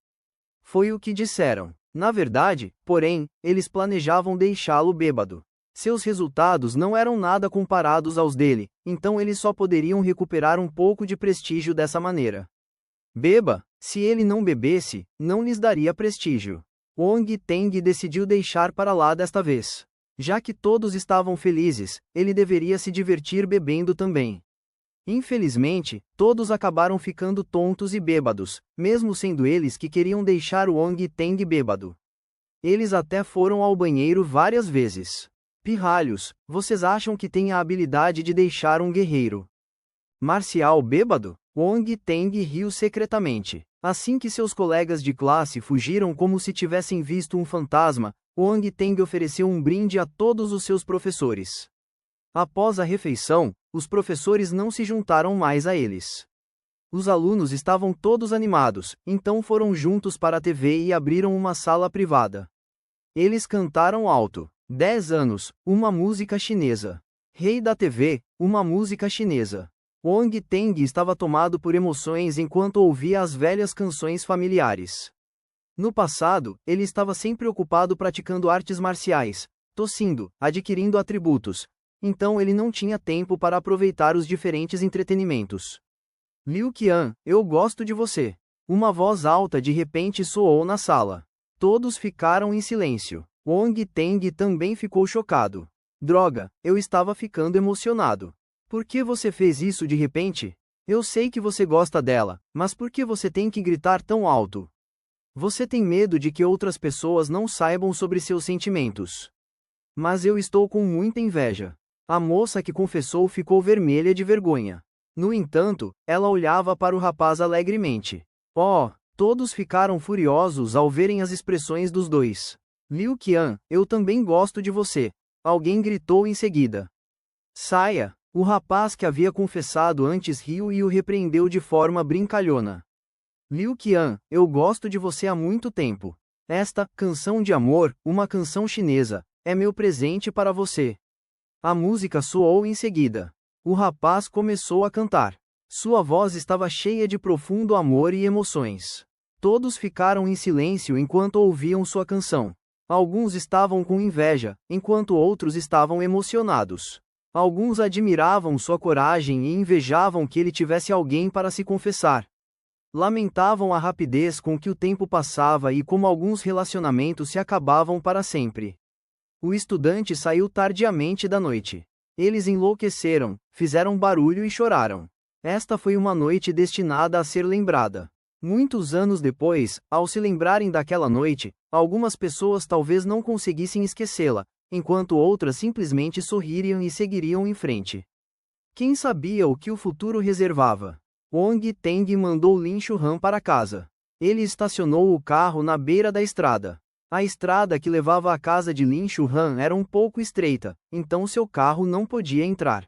Foi o que disseram. Na verdade, porém, eles planejavam deixá-lo bêbado. Seus resultados não eram nada comparados aos dele, então eles só poderiam recuperar um pouco de prestígio dessa maneira. Beba, se ele não bebesse, não lhes daria prestígio. Wang Teng decidiu deixar para lá desta vez. Já que todos estavam felizes, ele deveria se divertir bebendo também. Infelizmente, todos acabaram ficando tontos e bêbados, mesmo sendo eles que queriam deixar o Wang Teng bêbado. Eles até foram ao banheiro várias vezes. Pirralhos, vocês acham que têm a habilidade de deixar um guerreiro marcial bêbado? Wang Teng riu secretamente. Assim que seus colegas de classe fugiram como se tivessem visto um fantasma, Wang Teng ofereceu um brinde a todos os seus professores. Após a refeição, os professores não se juntaram mais a eles. Os alunos estavam todos animados, então foram juntos para a TV e abriram uma sala privada. Eles cantaram alto. 10 anos, uma música chinesa. Rei da TV, uma música chinesa. Wang Teng estava tomado por emoções enquanto ouvia as velhas canções familiares. No passado, ele estava sempre ocupado praticando artes marciais, tossindo, adquirindo atributos. Então ele não tinha tempo para aproveitar os diferentes entretenimentos. Liu Qian, eu gosto de você. Uma voz alta de repente soou na sala. Todos ficaram em silêncio. Wang Teng também ficou chocado. Droga, eu estava ficando emocionado. Por que você fez isso de repente? Eu sei que você gosta dela, mas por que você tem que gritar tão alto? Você tem medo de que outras pessoas não saibam sobre seus sentimentos. Mas eu estou com muita inveja. A moça que confessou ficou vermelha de vergonha. No entanto, ela olhava para o rapaz alegremente. Oh, todos ficaram furiosos ao verem as expressões dos dois. Liu Qian, eu também gosto de você. Alguém gritou em seguida. Saia! O rapaz que havia confessado antes riu e o repreendeu de forma brincalhona. Liu Qian, eu gosto de você há muito tempo. Esta canção de amor, uma canção chinesa, é meu presente para você. A música soou em seguida. O rapaz começou a cantar. Sua voz estava cheia de profundo amor e emoções. Todos ficaram em silêncio enquanto ouviam sua canção. Alguns estavam com inveja, enquanto outros estavam emocionados. Alguns admiravam sua coragem e invejavam que ele tivesse alguém para se confessar. Lamentavam a rapidez com que o tempo passava e como alguns relacionamentos se acabavam para sempre. O estudante saiu tardiamente da noite. Eles enlouqueceram, fizeram barulho e choraram. Esta foi uma noite destinada a ser lembrada. Muitos anos depois, ao se lembrarem daquela noite, algumas pessoas talvez não conseguissem esquecê-la, enquanto outras simplesmente sorririam e seguiriam em frente. Quem sabia o que o futuro reservava? Wang Teng mandou Lin Chuhan para casa. Ele estacionou o carro na beira da estrada. A estrada que levava à casa de Lin Chuhan era um pouco estreita, então seu carro não podia entrar.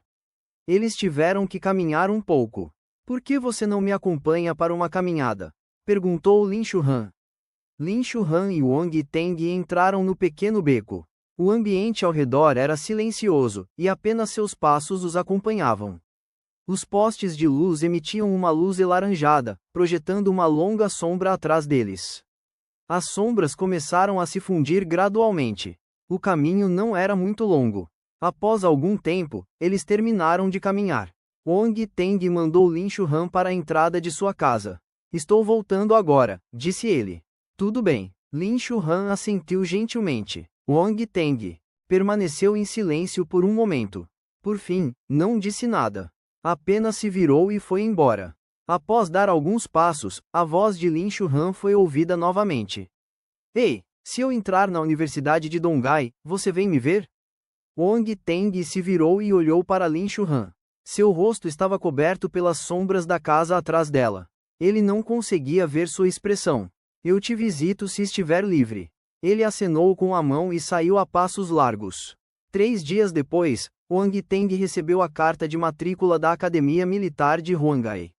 Eles tiveram que caminhar um pouco. Por que você não me acompanha para uma caminhada? Perguntou Lin Chuhan. Lin Chuhan e Wang Teng entraram no pequeno beco. O ambiente ao redor era silencioso, e apenas seus passos os acompanhavam. Os postes de luz emitiam uma luz alaranjada, projetando uma longa sombra atrás deles. As sombras começaram a se fundir gradualmente. O caminho não era muito longo. Após algum tempo, eles terminaram de caminhar. Wang Teng mandou Lin Chuhan para a entrada de sua casa. Estou voltando agora, disse ele. Tudo bem. Lin Chuhan assentiu gentilmente. Wang Teng permaneceu em silêncio por um momento. Por fim, não disse nada. Apenas se virou e foi embora. Após dar alguns passos, a voz de Lin Chuhan foi ouvida novamente. Ei, se eu entrar na Universidade de Donghai, você vem me ver? Wang Teng se virou e olhou para Lin Chuhan. Seu rosto estava coberto pelas sombras da casa atrás dela. Ele não conseguia ver sua expressão. Eu te visito se estiver livre. Ele acenou com a mão e saiu a passos largos. 3 dias depois, Wang Teng recebeu a carta de matrícula da Academia Militar de Huanghai.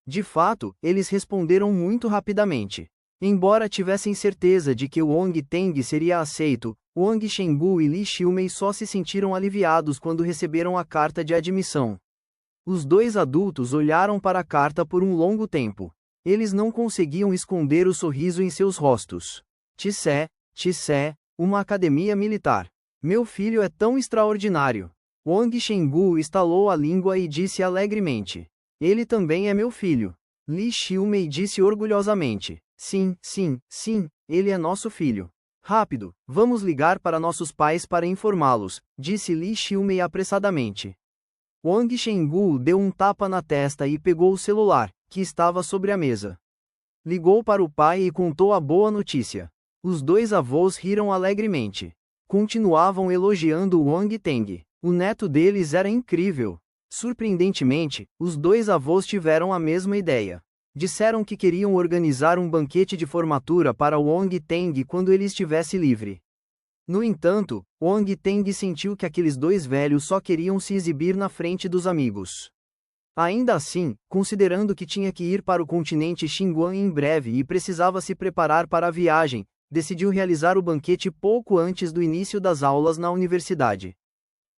De fato, eles responderam muito rapidamente. Embora tivessem certeza de que Wang Teng seria aceito, Wang Chenggu e Li Xiumei só se sentiram aliviados quando receberam a carta de admissão. Os dois adultos olharam para a carta por um longo tempo. Eles não conseguiam esconder o sorriso em seus rostos. Tissé, uma academia militar. Meu filho é tão extraordinário. Wang Chenggu estalou a língua e disse alegremente. Ele também é meu filho. Li Xiumei disse orgulhosamente. Sim, ele é nosso filho. Rápido, vamos ligar para nossos pais para informá-los, disse Li Xiumei apressadamente. Wang Chenggu deu um tapa na testa e pegou o celular, que estava sobre a mesa. Ligou para o pai e contou a boa notícia. Os dois avós riram alegremente. Continuavam elogiando Wang Teng. O neto deles era incrível. Surpreendentemente, os dois avós tiveram a mesma ideia. Disseram que queriam organizar um banquete de formatura para Wang Teng quando ele estivesse livre. No entanto, Wang Teng sentiu que aqueles dois velhos só queriam se exibir na frente dos amigos. Ainda assim, considerando que tinha que ir para o continente Xinguang em breve e precisava se preparar para a viagem, decidiu realizar o banquete pouco antes do início das aulas na universidade.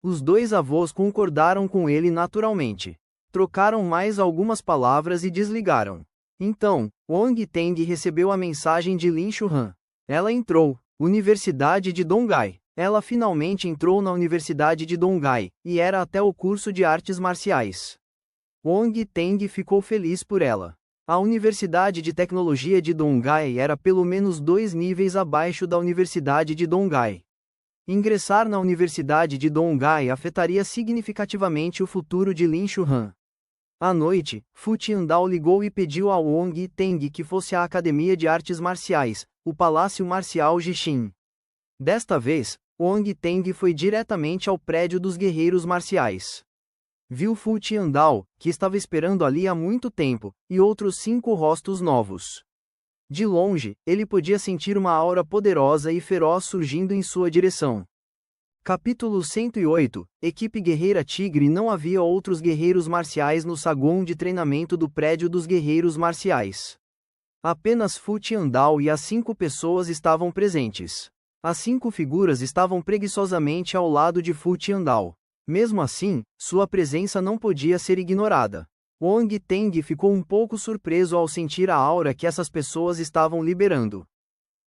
Os dois avós concordaram com ele naturalmente. Trocaram mais algumas palavras e desligaram. Então, Wang Teng recebeu a mensagem de Lin Shuhan. Ela entrou. Universidade de Donghai. Ela finalmente entrou na Universidade de Donghai, e era até o curso de artes marciais. Wang Teng ficou feliz por ela. A Universidade de Tecnologia de Donghai era pelo menos 2 níveis abaixo da Universidade de Donghai. Ingressar na Universidade de Donghai afetaria significativamente o futuro de Lin Shuhan. À noite, Fu Tiandao ligou e pediu a Wang Teng que fosse à Academia de Artes Marciais, o Palácio Marcial Jixin. Desta vez, Wang Teng foi diretamente ao prédio dos guerreiros marciais. Viu Fu Tiandao, que estava esperando ali há muito tempo, e outros 5 rostos novos. De longe, ele podia sentir uma aura poderosa e feroz surgindo em sua direção. Capítulo 108 Equipe Guerreira Tigre. Não havia outros guerreiros marciais no saguão de treinamento do prédio dos guerreiros marciais. Apenas Fu Tiandao e as 5 pessoas estavam presentes. As 5 figuras estavam preguiçosamente ao lado de Fu Tiandao. Mesmo assim, sua presença não podia ser ignorada. Wang Teng ficou um pouco surpreso ao sentir a aura que essas pessoas estavam liberando.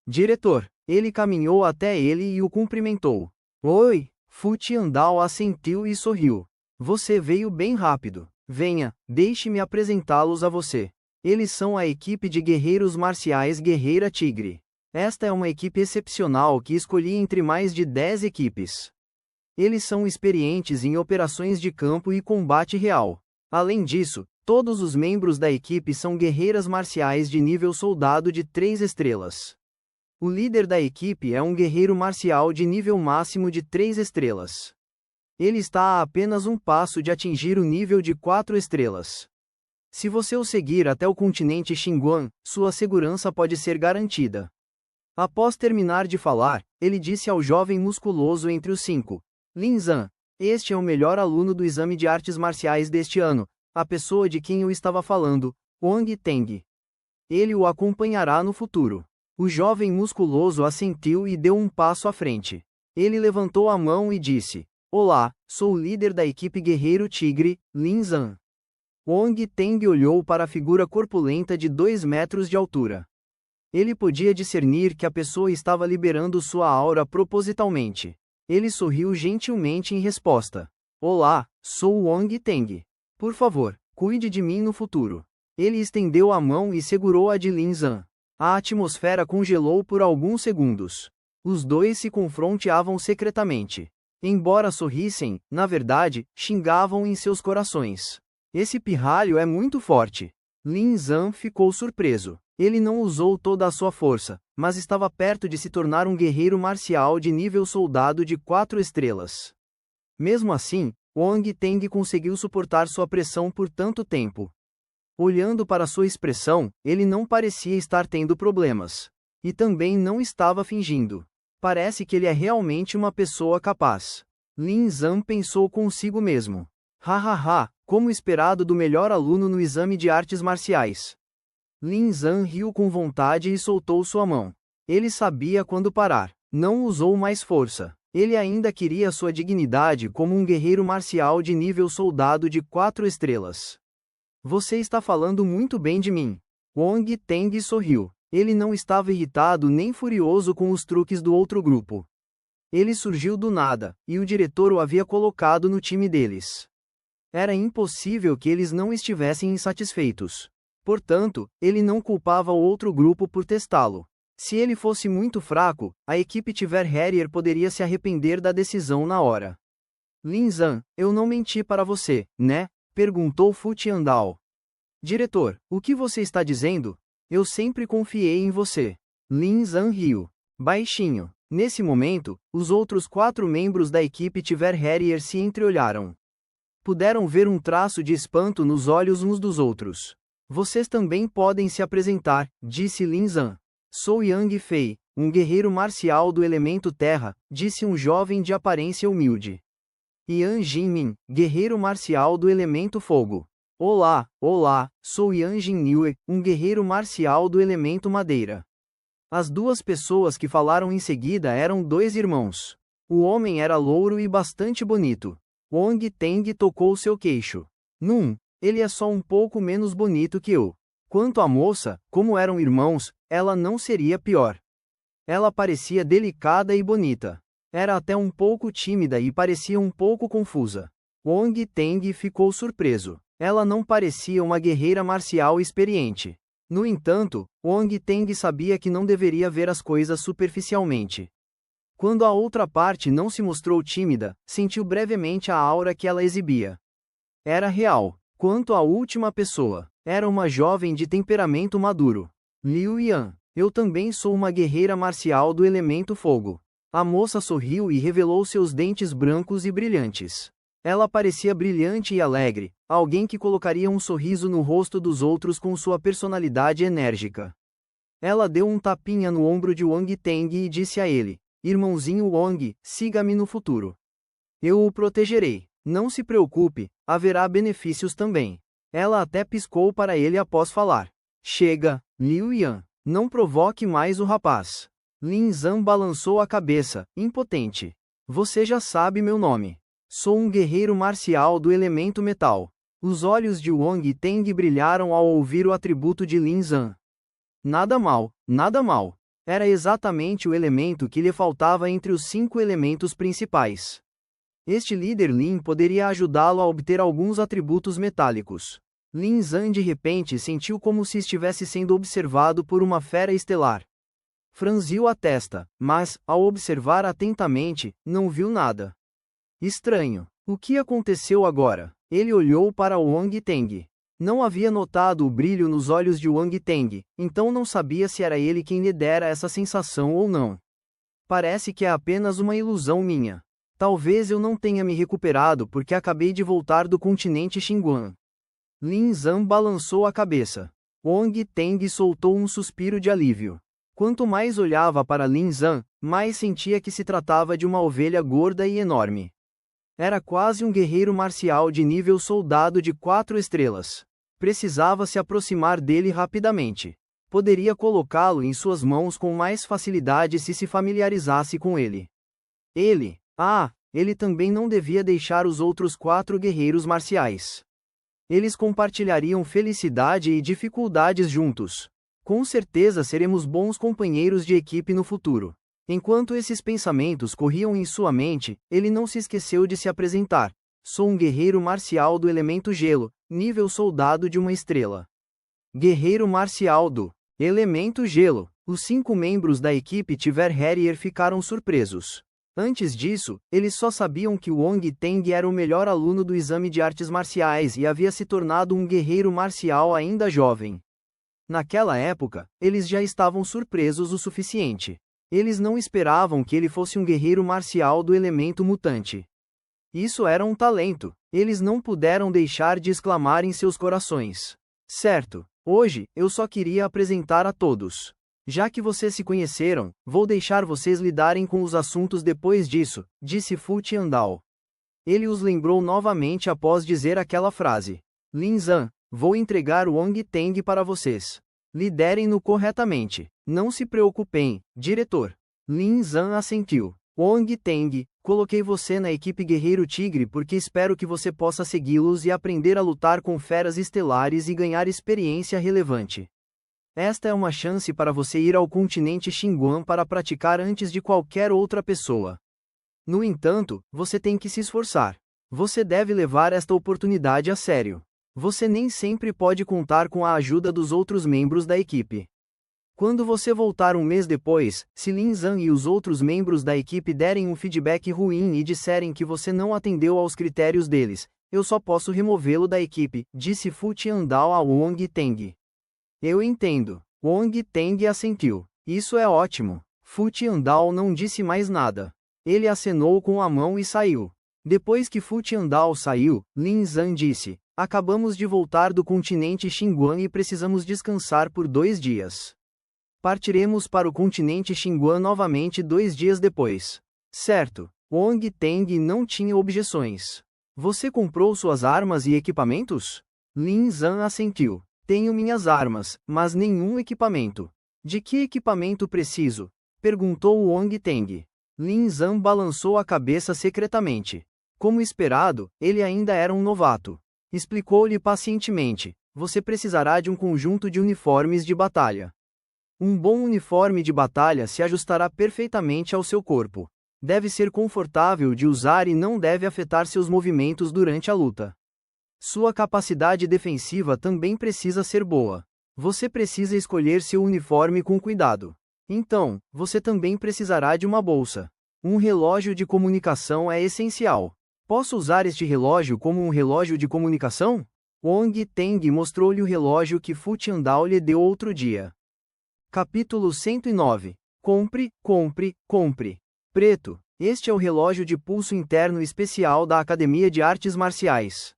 Diretor, ele caminhou até ele e o cumprimentou. Oi, Fu Tiandao assentiu e sorriu. Você veio bem rápido. Venha, deixe-me apresentá-los a você. Eles são a equipe de guerreiros marciais Guerreira Tigre. Esta é uma equipe excepcional que escolhi entre mais de 10 equipes. Eles são experientes em operações de campo e combate real. Além disso, todos os membros da equipe são guerreiras marciais de nível soldado de 3 estrelas. O líder da equipe é um guerreiro marcial de nível máximo de 3 estrelas. Ele está a apenas um passo de atingir o nível de 4 estrelas. Se você o seguir até o continente Xinguang, sua segurança pode ser garantida. Após terminar de falar, ele disse ao jovem musculoso entre os 5. Lin Zhan, este é o melhor aluno do exame de artes marciais deste ano, a pessoa de quem eu estava falando, Wang Teng. Ele o acompanhará no futuro. O jovem musculoso assentiu e deu um passo à frente. Ele levantou a mão e disse: Olá, sou o líder da equipe Guerreiro Tigre, Lin Zhan. Wang Teng olhou para a figura corpulenta de 2 metros de altura. Ele podia discernir que a pessoa estava liberando sua aura propositalmente. Ele sorriu gentilmente em resposta. Olá, sou Wang Teng. Por favor, cuide de mim no futuro. Ele estendeu a mão e segurou a de Lin Zhan. A atmosfera congelou por alguns segundos. Os dois se confrontavam secretamente. Embora sorrissem, na verdade, xingavam em seus corações. Esse pirralho é muito forte. Lin Zhan ficou surpreso. Ele não usou toda a sua força, mas estava perto de se tornar um guerreiro marcial de nível soldado de 4 estrelas. Mesmo assim, Wang Teng conseguiu suportar sua pressão por tanto tempo. Olhando para sua expressão, ele não parecia estar tendo problemas. E também não estava fingindo. Parece que ele é realmente uma pessoa capaz. Lin Zhan pensou consigo mesmo. Hahaha, como esperado do melhor aluno no exame de artes marciais. Lin Zhan riu com vontade e soltou sua mão. Ele sabia quando parar. Não usou mais força. Ele ainda queria sua dignidade como um guerreiro marcial de nível soldado de 4 estrelas. Você está falando muito bem de mim. Wang Teng sorriu. Ele não estava irritado nem furioso com os truques do outro grupo. Ele surgiu do nada, e o diretor o havia colocado no time deles. Era impossível que eles não estivessem insatisfeitos. Portanto, ele não culpava o outro grupo por testá-lo. Se ele fosse muito fraco, a equipe Tiver Harrier poderia se arrepender da decisão na hora. Lin Zhan, eu não menti para você, né? Perguntou Fu Tiandao. Diretor, o que você está dizendo? Eu sempre confiei em você. Lin Zhan riu. Baixinho. Nesse momento, os outros 4 membros da equipe Tiver Harrier se entreolharam. Puderam ver um traço de espanto nos olhos uns dos outros. Vocês também podem se apresentar, disse Lin Zhan. Sou Yang Fei, um guerreiro marcial do elemento terra, disse um jovem de aparência humilde. Yan Jinmin, guerreiro marcial do elemento fogo. Olá, sou Yan Jinniue, um guerreiro marcial do elemento madeira. As 2 pessoas que falaram em seguida eram 2 irmãos. O homem era louro e bastante bonito. Wong Teng tocou seu queixo. Ele é só um pouco menos bonito que eu. Quanto à moça, como eram irmãos, ela não seria pior. Ela parecia delicada e bonita. Era até um pouco tímida e parecia um pouco confusa. Wong Teng ficou surpreso. Ela não parecia uma guerreira marcial experiente. No entanto, Wong Teng sabia que não deveria ver as coisas superficialmente. Quando a outra parte não se mostrou tímida, sentiu brevemente a aura que ela exibia. Era real. Quanto à última pessoa, era uma jovem de temperamento maduro. Liu Yan, eu também sou uma guerreira marcial do elemento fogo. A moça sorriu e revelou seus dentes brancos e brilhantes. Ela parecia brilhante e alegre, alguém que colocaria um sorriso no rosto dos outros com sua personalidade enérgica. Ela deu um tapinha no ombro de Wong Teng e disse a ele: Irmãozinho Wong, siga-me no futuro. Eu o protegerei. Não se preocupe, haverá benefícios também. Ela até piscou para ele após falar. Chega, Liu Yan, não provoque mais o rapaz. Lin Zhan balançou a cabeça, impotente. Você já sabe meu nome. Sou um guerreiro marcial do elemento metal. Os olhos de Wong Teng brilharam ao ouvir o atributo de Lin Zhan. Nada mal, nada mal. Era exatamente o elemento que lhe faltava entre os 5 elementos principais. Este líder Lin poderia ajudá-lo a obter alguns atributos metálicos. Lin Zhan de repente sentiu como se estivesse sendo observado por uma fera estelar. Franziu a testa, mas, ao observar atentamente, não viu nada. Estranho. O que aconteceu agora? Ele olhou para Wong Teng. Não havia notado o brilho nos olhos de Wong Teng, então não sabia se era ele quem lhe dera essa sensação ou não. Parece que é apenas uma ilusão minha. Talvez eu não tenha me recuperado porque acabei de voltar do continente Xinguang. Lin Zhan balançou a cabeça. Wong Teng soltou um suspiro de alívio. Quanto mais olhava para Lin Zhan, mais sentia que se tratava de uma ovelha gorda e enorme. Era quase um guerreiro marcial de nível soldado de 4 estrelas. Precisava se aproximar dele rapidamente. Poderia colocá-lo em suas mãos com mais facilidade se familiarizasse com ele. Ele também não devia deixar os outros 4 guerreiros marciais. Eles compartilhariam felicidade e dificuldades juntos. Com certeza seremos bons companheiros de equipe no futuro. Enquanto esses pensamentos corriam em sua mente, ele não se esqueceu de se apresentar. Sou um guerreiro marcial do elemento gelo, nível soldado de 1 estrela. Guerreiro marcial do elemento gelo. Os 5 membros da equipe Tiver Harrier ficaram surpresos. Antes disso, eles só sabiam que Wong Teng era o melhor aluno do exame de artes marciais e havia se tornado um guerreiro marcial ainda jovem. Naquela época, eles já estavam surpresos o suficiente. Eles não esperavam que ele fosse um guerreiro marcial do elemento mutante. Isso era um talento. Eles não puderam deixar de exclamar em seus corações. Certo, hoje, eu só queria apresentar a todos. Já que vocês se conheceram, vou deixar vocês lidarem com os assuntos depois disso, disse Fu Tiandao. Ele os lembrou novamente após dizer aquela frase. Lin Zhan, vou entregar o Wong Teng para vocês. Liderem-no corretamente. Não se preocupem, diretor. Lin Zhan assentiu. Wong Teng, coloquei você na equipe Guerreiro Tigre porque espero que você possa segui-los e aprender a lutar com feras estelares e ganhar experiência relevante. Esta é uma chance para você ir ao continente Xinguang para praticar antes de qualquer outra pessoa. No entanto, você tem que se esforçar. Você deve levar esta oportunidade a sério. Você nem sempre pode contar com a ajuda dos outros membros da equipe. Quando você voltar um mês depois, se Lin Zhan e os outros membros da equipe derem um feedback ruim e disserem que você não atendeu aos critérios deles, eu só posso removê-lo da equipe, disse Fu Tiandao a Wang Teng. Eu entendo. Wang Teng assentiu. Isso é ótimo. Fu Tiandao não disse mais nada. Ele acenou com a mão e saiu. Depois que Fu Tiandao saiu, Lin Zhan disse: acabamos de voltar do continente Xinguang e precisamos descansar por 2 dias. Partiremos para o continente Xinguang novamente 2 dias depois. Certo. Wang Teng não tinha objeções. Você comprou suas armas e equipamentos? Lin Zhan assentiu. Tenho minhas armas, mas nenhum equipamento. De que equipamento preciso? Perguntou Wang Teng. Lin Zhan balançou a cabeça secretamente. Como esperado, ele ainda era um novato. Explicou-lhe pacientemente: você precisará de um conjunto de uniformes de batalha. Um bom uniforme de batalha se ajustará perfeitamente ao seu corpo. Deve ser confortável de usar e não deve afetar seus movimentos durante a luta. Sua capacidade defensiva também precisa ser boa. Você precisa escolher seu uniforme com cuidado. Então, você também precisará de uma bolsa. Um relógio de comunicação é essencial. Posso usar este relógio como um relógio de comunicação? Wang Teng mostrou-lhe o relógio que Fu Tiandao lhe deu outro dia. Capítulo 109. Compre, compre, compre. Preto. Este é o relógio de pulso interno especial da Academia de Artes Marciais.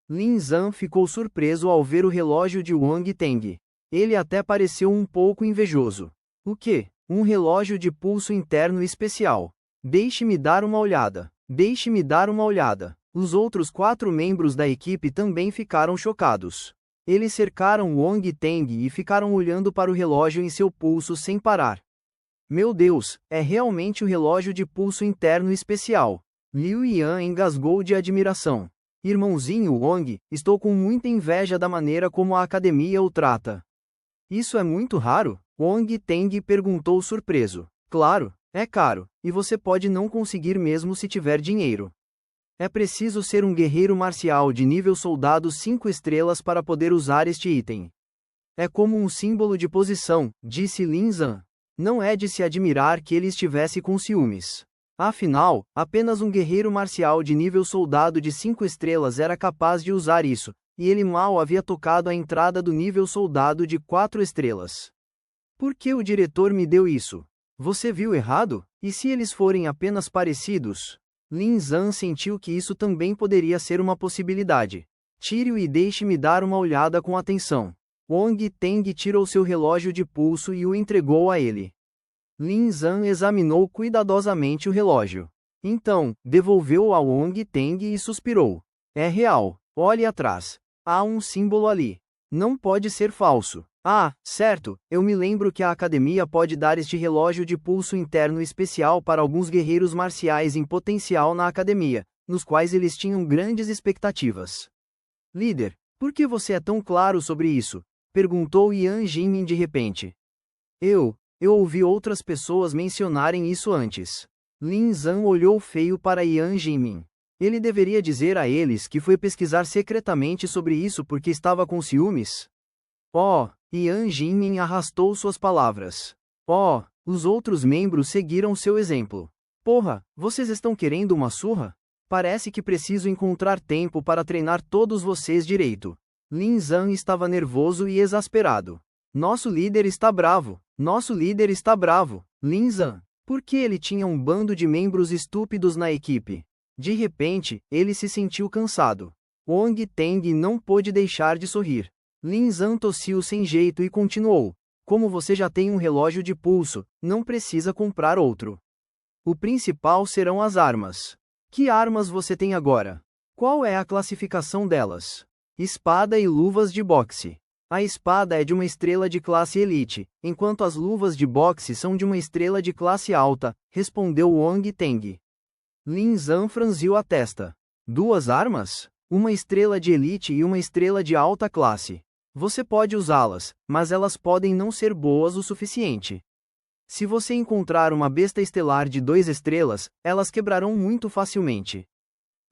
Lin Zhan ficou surpreso ao ver o relógio de Wang Teng. Ele até pareceu um pouco invejoso. O quê? Um relógio de pulso interno especial. Deixe-me dar uma olhada. Deixe-me dar uma olhada. Os outros 4 membros da equipe também ficaram chocados. Eles cercaram Wang Teng e ficaram olhando para o relógio em seu pulso sem parar. Meu Deus, é realmente o relógio de pulso interno especial. Liu Yan engasgou de admiração. Irmãozinho Wang, estou com muita inveja da maneira como a academia o trata. Isso é muito raro? Wang Teng perguntou surpreso. Claro, é caro, e você pode não conseguir mesmo se tiver dinheiro. É preciso ser um guerreiro marcial de nível soldado 5 estrelas para poder usar este item. É como um símbolo de posição, disse Lin Zhan. Não é de se admirar que ele estivesse com ciúmes. Afinal, apenas um guerreiro marcial de nível soldado de 5 estrelas era capaz de usar isso, e ele mal havia tocado a entrada do nível soldado de 4 estrelas. Por que o diretor me deu isso? Você viu errado? E se eles forem apenas parecidos? Lin Zhan sentiu que isso também poderia ser uma possibilidade. Tire-o e deixe-me dar uma olhada com atenção. Wang Teng tirou seu relógio de pulso e o entregou a ele. Lin Zhan examinou cuidadosamente o relógio. Então, devolveu-o a Wang Teng e suspirou. É real. Olhe atrás. Há um símbolo ali. Não pode ser falso. Ah, certo, eu me lembro que a academia pode dar este relógio de pulso interno especial para alguns guerreiros marciais em potencial na academia, nos quais eles tinham grandes expectativas. Líder, por que você é tão claro sobre isso? Perguntou Yan Jinmin de repente. Eu ouvi outras pessoas mencionarem isso antes. Lin Zhan olhou feio para Yan Jinmin. Ele deveria dizer a eles que foi pesquisar secretamente sobre isso porque estava com ciúmes? Oh, Yan Jinmin arrastou suas palavras. Oh, os outros membros seguiram seu exemplo. Porra, vocês estão querendo uma surra? Parece que preciso encontrar tempo para treinar todos vocês direito. Lin Zhan estava nervoso e exasperado. Nosso líder está bravo. Nosso líder está bravo. Lin Zhan. Por que ele tinha um bando de membros estúpidos na equipe? De repente, ele se sentiu cansado. Wang Teng não pôde deixar de sorrir. Lin Zhan tossiu sem jeito e continuou. Como você já tem um relógio de pulso, não precisa comprar outro. O principal serão as armas. Que armas você tem agora? Qual é a classificação delas? Espada e luvas de boxe. A espada é de uma estrela de classe elite, enquanto as luvas de boxe são de uma estrela de classe alta, respondeu Wang Teng. Lin Zhan franziu a testa. 2 armas? Uma estrela de elite e uma estrela de alta classe. Você pode usá-las, mas elas podem não ser boas o suficiente. Se você encontrar uma besta estelar de 2 estrelas, elas quebrarão muito facilmente.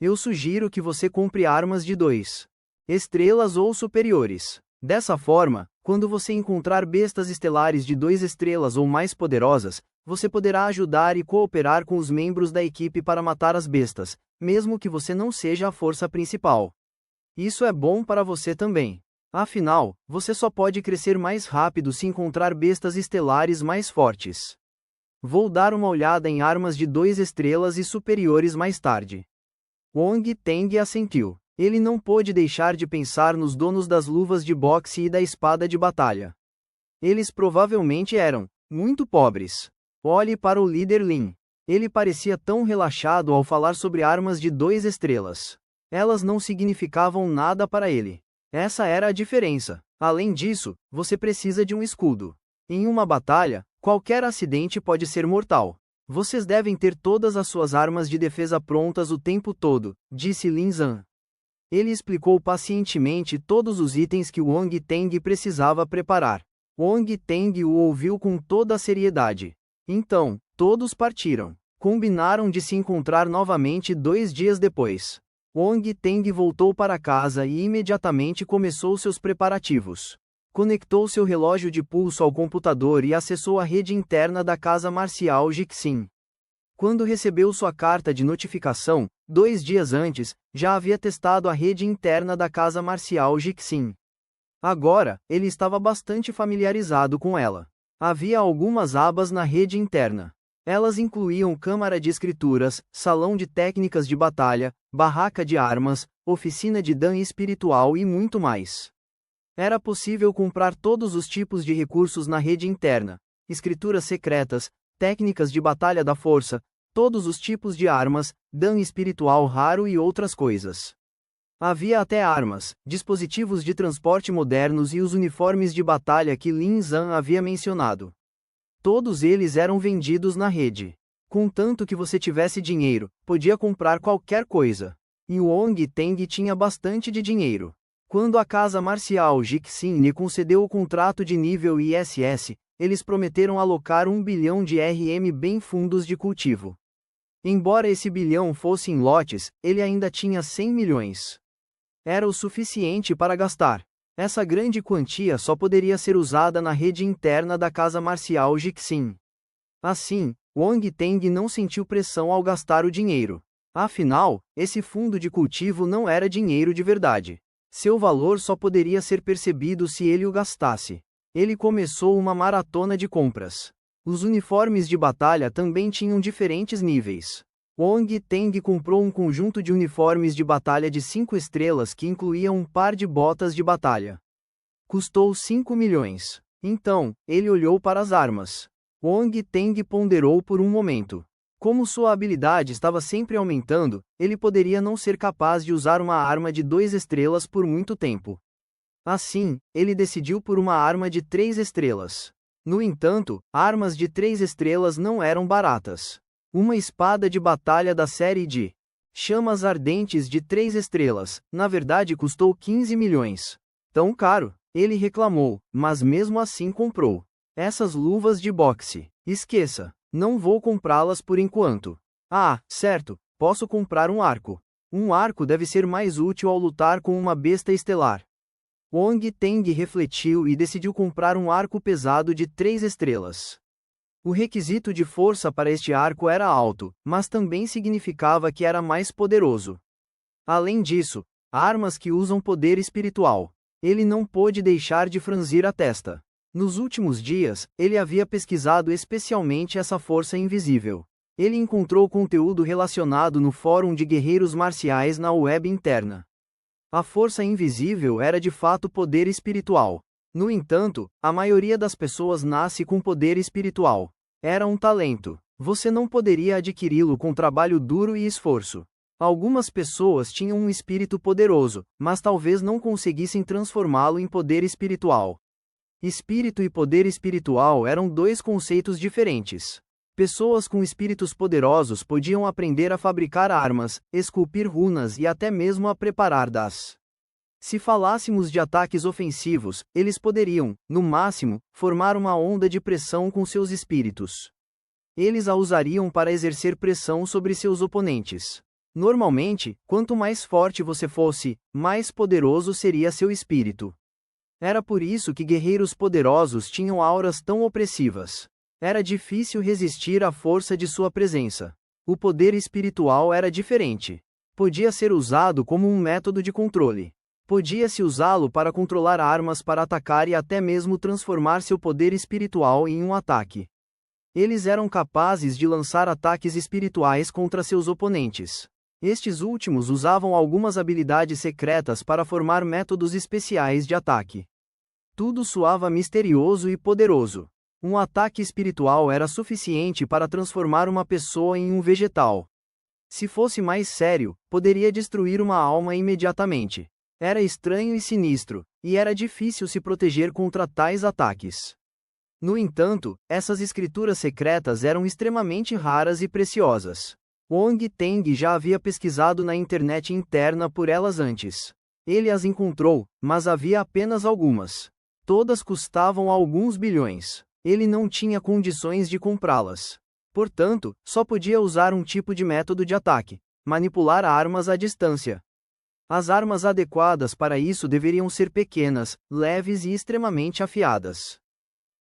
Eu sugiro que você compre armas de 2 estrelas ou superiores. Dessa forma, quando você encontrar bestas estelares de 2 estrelas ou mais poderosas, você poderá ajudar e cooperar com os membros da equipe para matar as bestas, mesmo que você não seja a força principal. Isso é bom para você também. Afinal, você só pode crescer mais rápido se encontrar bestas estelares mais fortes. Vou dar uma olhada em armas de 2 estrelas e superiores mais tarde. Wong Teng assentiu. Ele não pôde deixar de pensar nos donos das luvas de boxe e da espada de batalha. Eles provavelmente eram muito pobres. Olhe para o líder Lin. Ele parecia tão relaxado ao falar sobre armas de 2 estrelas. Elas não significavam nada para ele. Essa era a diferença. Além disso, você precisa de um escudo. Em uma batalha, qualquer acidente pode ser mortal. Vocês devem ter todas as suas armas de defesa prontas o tempo todo, disse Lin Zhan. Ele explicou pacientemente todos os itens que Wong Teng precisava preparar. Wong Teng o ouviu com toda a seriedade. Então, todos partiram. Combinaram de se encontrar novamente 2 dias depois. Wong Teng voltou para casa e imediatamente começou seus preparativos. Conectou seu relógio de pulso ao computador e acessou a rede interna da casa marcial Jixin. Quando recebeu sua carta de notificação, 2 dias antes, já havia testado a rede interna da casa marcial Jixin. Agora, ele estava bastante familiarizado com ela. Havia algumas abas na rede interna. Elas incluíam câmara de escrituras, salão de técnicas de batalha, barraca de armas, oficina de Dan espiritual e muito mais. Era possível comprar todos os tipos de recursos na rede interna: escrituras secretas, técnicas de batalha da força, todos os tipos de armas, Dan espiritual raro e outras coisas. Havia até armas, dispositivos de transporte modernos e os uniformes de batalha que Lin Zhan havia mencionado. Todos eles eram vendidos na rede. Contanto que você tivesse dinheiro, podia comprar qualquer coisa. E Wong Teng tinha bastante de dinheiro. Quando a casa marcial Jixin lhe concedeu o contrato de nível ISS, eles prometeram alocar 1 bilhão de RM em fundos de cultivo. Embora esse bilhão fosse em lotes, ele ainda tinha 100 milhões. Era o suficiente para gastar. Essa grande quantia só poderia ser usada na rede interna da casa marcial Jixin. Assim, Wong Teng não sentiu pressão ao gastar o dinheiro. Afinal, esse fundo de cultivo não era dinheiro de verdade. Seu valor só poderia ser percebido se ele o gastasse. Ele começou uma maratona de compras. Os uniformes de batalha também tinham diferentes níveis. Wong Teng comprou um conjunto de uniformes de batalha de 5 estrelas que incluía um par de botas de batalha. Custou 5 milhões. Então, ele olhou para as armas. Wong Teng ponderou por um momento. Como sua habilidade estava sempre aumentando, ele poderia não ser capaz de usar uma arma de 2 estrelas por muito tempo. Assim, ele decidiu por uma arma de 3 estrelas. No entanto, armas de 3 estrelas não eram baratas. Uma espada de batalha da série de chamas ardentes de 3 estrelas, na verdade custou 15 milhões. Tão caro, ele reclamou, mas mesmo assim comprou. Essas luvas de boxe, esqueça, não vou comprá-las por enquanto. Ah, certo, posso comprar um arco. Um arco deve ser mais útil ao lutar com uma besta estelar. Wong Teng refletiu e decidiu comprar um arco pesado de 3 estrelas. O requisito de força para este arco era alto, mas também significava que era mais poderoso. Além disso, armas que usam poder espiritual. Ele não pôde deixar de franzir a testa. Nos últimos dias, ele havia pesquisado especialmente essa força invisível. Ele encontrou conteúdo relacionado no fórum de guerreiros marciais na web interna. A força invisível era de fato poder espiritual. No entanto, a maioria das pessoas nasce com poder espiritual. Era um talento. Você não poderia adquiri-lo com trabalho duro e esforço. Algumas pessoas tinham um espírito poderoso, mas talvez não conseguissem transformá-lo em poder espiritual. Espírito e poder espiritual eram 2 conceitos diferentes. Pessoas com espíritos poderosos podiam aprender a fabricar armas, esculpir runas e até mesmo a preparar das. Se falássemos de ataques ofensivos, eles poderiam, no máximo, formar uma onda de pressão com seus espíritos. Eles a usariam para exercer pressão sobre seus oponentes. Normalmente, quanto mais forte você fosse, mais poderoso seria seu espírito. Era por isso que guerreiros poderosos tinham auras tão opressivas. Era difícil resistir à força de sua presença. O poder espiritual era diferente. Podia ser usado como um método de controle. Podia-se usá-lo para controlar armas para atacar e até mesmo transformar seu poder espiritual em um ataque. Eles eram capazes de lançar ataques espirituais contra seus oponentes. Estes últimos usavam algumas habilidades secretas para formar métodos especiais de ataque. Tudo soava misterioso e poderoso. Um ataque espiritual era suficiente para transformar uma pessoa em um vegetal. Se fosse mais sério, poderia destruir uma alma imediatamente. Era estranho e sinistro, e era difícil se proteger contra tais ataques. No entanto, essas escrituras secretas eram extremamente raras e preciosas. Wong Teng já havia pesquisado na internet interna por elas antes. Ele as encontrou, mas havia apenas algumas. Todas custavam alguns bilhões. Ele não tinha condições de comprá-las. Portanto, só podia usar um tipo de método de ataque: manipular armas à distância. As armas adequadas para isso deveriam ser pequenas, leves e extremamente afiadas.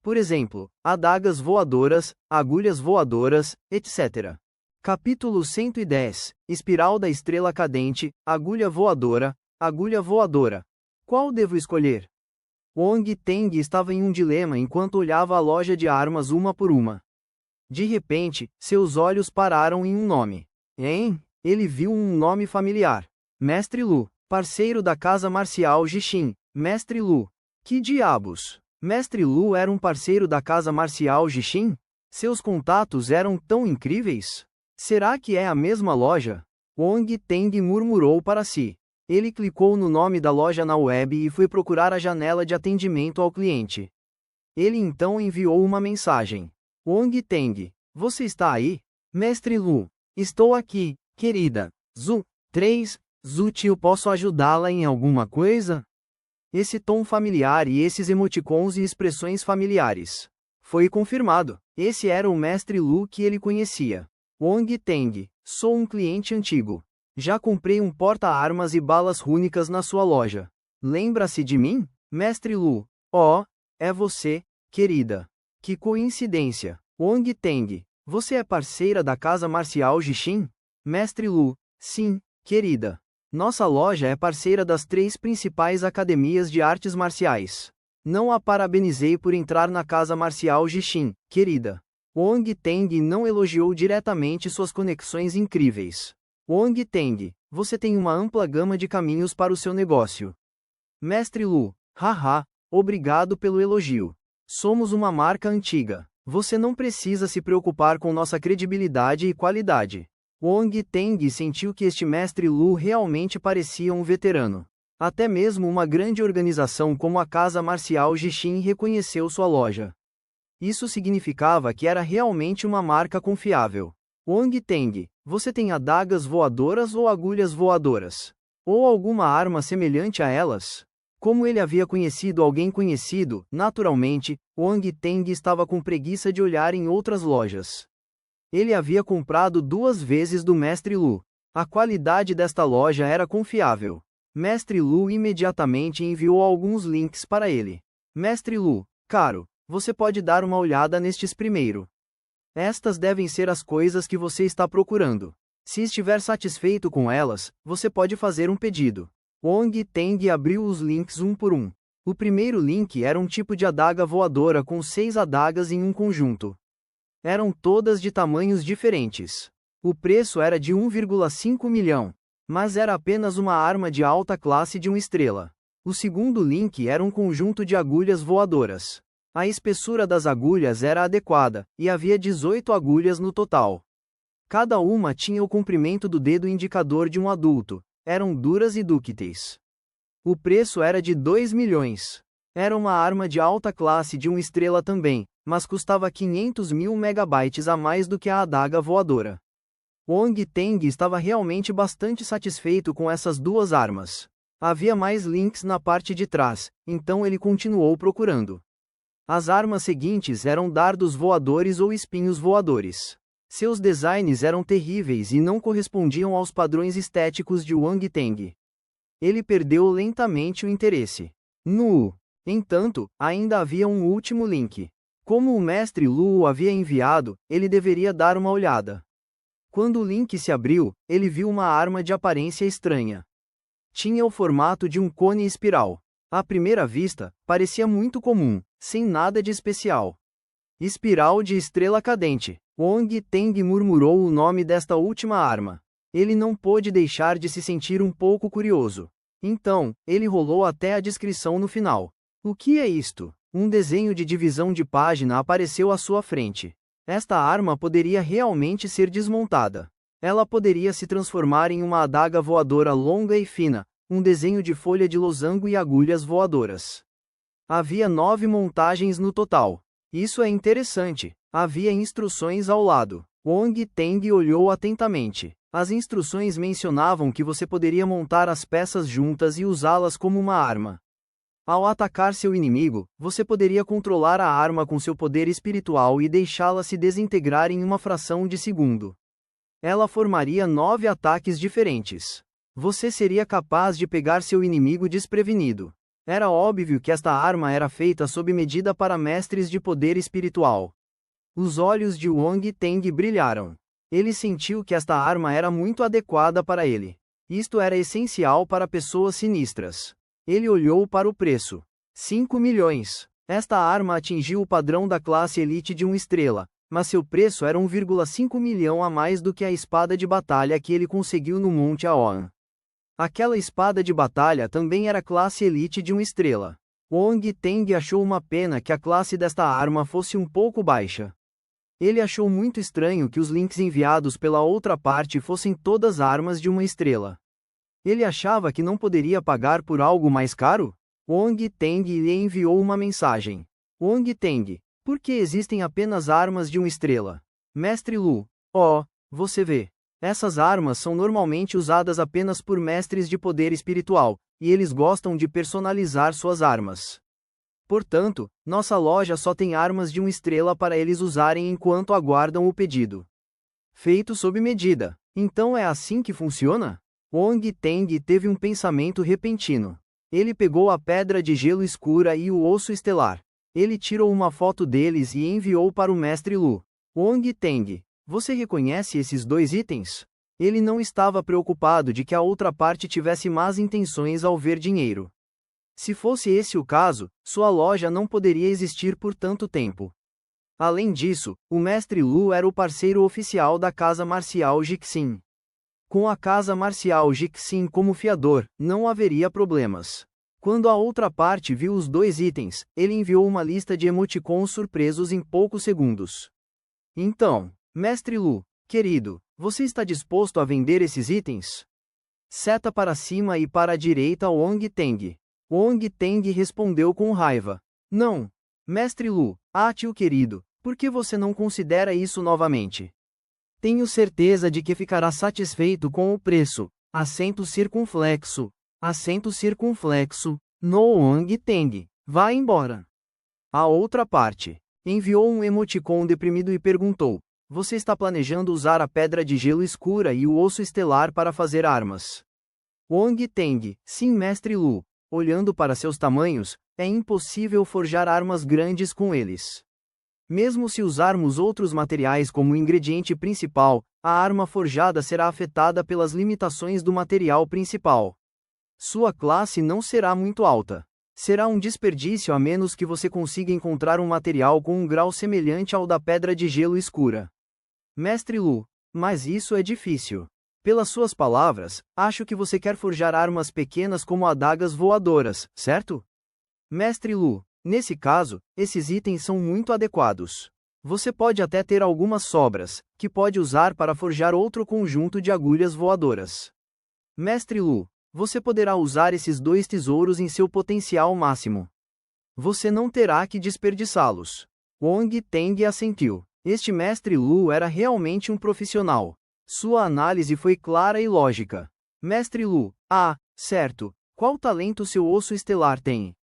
Por exemplo, adagas voadoras, agulhas voadoras, etc. Capítulo 110 – Espiral da Estrela Cadente, Agulha Voadora, Agulha Voadora. Qual devo escolher? Wong Teng estava em um dilema enquanto olhava a loja de armas uma por uma. De repente, seus olhos pararam em um nome. Ele viu um nome familiar. Mestre Lu, parceiro da casa marcial Jixin. Mestre Lu. Que diabos? Mestre Lu era um parceiro da casa marcial Jixin? Seus contatos eram tão incríveis? Será que é a mesma loja? Wong Teng murmurou para si. Ele clicou no nome da loja na web e foi procurar a janela de atendimento ao cliente. Ele então enviou uma mensagem. Wong Teng, você está aí? Mestre Lu, estou aqui, querida. Zu, 3, Tio, posso ajudá-la em alguma coisa? Esse tom familiar e esses emoticons e expressões familiares. Foi confirmado. Esse era o Mestre Lu que ele conhecia. Wong Teng, sou um cliente antigo. Já comprei um porta-armas e balas rúnicas na sua loja. Lembra-se de mim? Mestre Lu. Oh, é você, querida. Que coincidência. Wong Teng, você é parceira da casa marcial Jixin? Mestre Lu. Sim, querida. Nossa loja é parceira das 3 principais academias de artes marciais. Não a parabenizei por entrar na casa marcial Jixin, querida. Wong Teng não elogiou diretamente suas conexões incríveis. Wong Teng, você tem uma ampla gama de caminhos para o seu negócio. Mestre Lu, haha, obrigado pelo elogio. Somos uma marca antiga. Você não precisa se preocupar com nossa credibilidade e qualidade. Wong Teng sentiu que este Mestre Lu realmente parecia um veterano. Até mesmo uma grande organização como a Casa Marcial Jixin reconheceu sua loja. Isso significava que era realmente uma marca confiável. Wong Teng, você tem adagas voadoras ou agulhas voadoras? Ou alguma arma semelhante a elas? Como ele havia conhecido alguém conhecido, naturalmente, Wong Teng estava com preguiça de olhar em outras lojas. Ele havia comprado 2 vezes do Mestre Lu. A qualidade desta loja era confiável. Mestre Lu imediatamente enviou alguns links para ele. Mestre Lu, caro, você pode dar uma olhada nestes primeiro. Estas devem ser as coisas que você está procurando. Se estiver satisfeito com elas, você pode fazer um pedido. Wong Teng abriu os links um por um. O primeiro link era um tipo de adaga voadora com 6 adagas em um conjunto. Eram todas de tamanhos diferentes. O preço era de 1,5 milhão. Mas era apenas uma arma de alta classe de 1 estrela. O segundo link era um conjunto de agulhas voadoras. A espessura das agulhas era adequada, e havia 18 agulhas no total. Cada uma tinha o comprimento do dedo indicador de um adulto. Eram duras e dúcteis. O preço era de 2 milhões. Era uma arma de alta classe de 1 estrela também, mas custava 500.000 megabytes a mais do que a adaga voadora. Wong Teng estava realmente bastante satisfeito com essas 2 armas. Havia mais links na parte de trás, então ele continuou procurando. As armas seguintes eram dardos voadores ou espinhos voadores. Seus designs eram terríveis e não correspondiam aos padrões estéticos de Wong Teng. Ele perdeu lentamente o interesse. Entanto, ainda havia um último link. Como o mestre Lu o havia enviado, ele deveria dar uma olhada. Quando o link se abriu, ele viu uma arma de aparência estranha. Tinha o formato de um cone espiral. À primeira vista, parecia muito comum, sem nada de especial. Espiral de estrela cadente. Wong Teng murmurou o nome desta última arma. Ele não pôde deixar de se sentir um pouco curioso. Então, ele rolou até a descrição no final. O que é isto? Um desenho de divisão de página apareceu à sua frente. Esta arma poderia realmente ser desmontada. Ela poderia se transformar em uma adaga voadora longa e fina, um desenho de folha de losango e agulhas voadoras. Havia 9 montagens no total. Isso é interessante. Havia instruções ao lado. Wong Teng olhou atentamente. As instruções mencionavam que você poderia montar as peças juntas e usá-las como uma arma. Ao atacar seu inimigo, você poderia controlar a arma com seu poder espiritual e deixá-la se desintegrar em uma fração de segundo. Ela formaria 9 ataques diferentes. Você seria capaz de pegar seu inimigo desprevenido. Era óbvio que esta arma era feita sob medida para mestres de poder espiritual. Os olhos de Wong Teng brilharam. Ele sentiu que esta arma era muito adequada para ele. Isto era essencial para pessoas sinistras. Ele olhou para o preço. 5 milhões. Esta arma atingiu o padrão da classe elite de 1 estrela, mas seu preço era 1,5 milhão a mais do que a espada de batalha que ele conseguiu no Monte Aoan. Aquela espada de batalha também era classe elite de 1 estrela. Wong Teng achou uma pena que a classe desta arma fosse um pouco baixa. Ele achou muito estranho que os links enviados pela outra parte fossem todas armas de 1 estrela. Ele achava que não poderia pagar por algo mais caro? Wong Teng lhe enviou uma mensagem. Wong Teng, por que existem apenas armas de 1 estrela? Mestre Lu, você vê. Essas armas são normalmente usadas apenas por mestres de poder espiritual, e eles gostam de personalizar suas armas. Portanto, nossa loja só tem armas de 1 estrela para eles usarem enquanto aguardam o pedido. Feito sob medida. Então é assim que funciona? Wong Teng teve um pensamento repentino. Ele pegou a pedra de gelo escura e o osso estelar. Ele tirou uma foto deles e enviou para o mestre Lu. Wong Teng, você reconhece esses 2 itens? Ele não estava preocupado de que a outra parte tivesse más intenções ao ver dinheiro. Se fosse esse o caso, sua loja não poderia existir por tanto tempo. Além disso, o mestre Lu era o parceiro oficial da casa marcial Jixin. Com a casa marcial Jixin como fiador, não haveria problemas. Quando a outra parte viu os 2 itens, ele enviou uma lista de emoticons surpresos em poucos segundos. Então, mestre Lu, querido, você está disposto a vender esses itens? Seta para cima e para a direita Wong Teng. Wong Teng respondeu com raiva. Não. Mestre Lu, tio querido, por que você não considera isso novamente? Tenho certeza de que ficará satisfeito com o preço. Acento circunflexo. No Wong Teng. Vá embora. A outra parte. Enviou um emoticon deprimido e perguntou. Você está planejando usar a pedra de gelo escura e o osso estelar para fazer armas? Wong Teng. Sim, mestre Lu. Olhando para seus tamanhos, é impossível forjar armas grandes com eles. Mesmo se usarmos outros materiais como ingrediente principal, a arma forjada será afetada pelas limitações do material principal. Sua classe não será muito alta. Será um desperdício a menos que você consiga encontrar um material com um grau semelhante ao da pedra de gelo escura. Mestre Lu, mas isso é difícil. Pelas suas palavras, acho que você quer forjar armas pequenas como adagas voadoras, certo? Mestre Lu, nesse caso, esses itens são muito adequados. Você pode até ter algumas sobras, que pode usar para forjar outro conjunto de agulhas voadoras. Mestre Lu, você poderá usar esses 2 tesouros em seu potencial máximo. Você não terá que desperdiçá-los. Wong Teng assentiu. Este mestre Lu era realmente um profissional. Sua análise foi clara e lógica. Mestre Lu, certo. Qual talento seu osso estelar tem?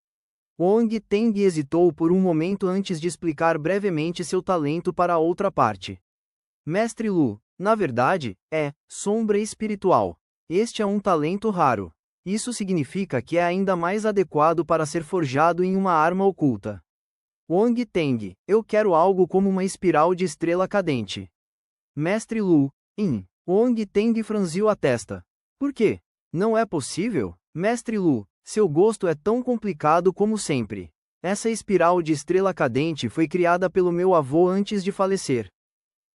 Wong Teng hesitou por um momento antes de explicar brevemente seu talento para a outra parte. Mestre Lu, na verdade, sombra espiritual. Este é um talento raro. Isso significa que é ainda mais adequado para ser forjado em uma arma oculta. Wong Teng, eu quero algo como uma espiral de estrela cadente. Mestre Lu, Wong Teng franziu a testa. Por quê? Não é possível? Mestre Lu, seu gosto é tão complicado como sempre. Essa espiral de estrela cadente foi criada pelo meu avô antes de falecer.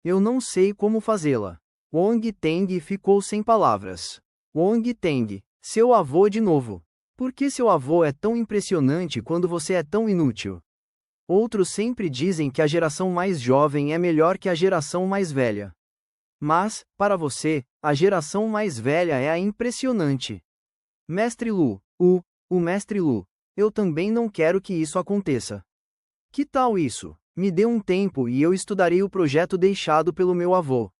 Eu não sei como fazê-la. Wong Teng ficou sem palavras. Wong Teng, seu avô de novo. Por que seu avô é tão impressionante quando você é tão inútil? Outros sempre dizem que a geração mais jovem é melhor que a geração mais velha. Mas, para você, a geração mais velha é a impressionante. Mestre Lu, o Mestre Lu, eu também não quero que isso aconteça. Que tal isso? Me dê um tempo e eu estudarei o projeto deixado pelo meu avô.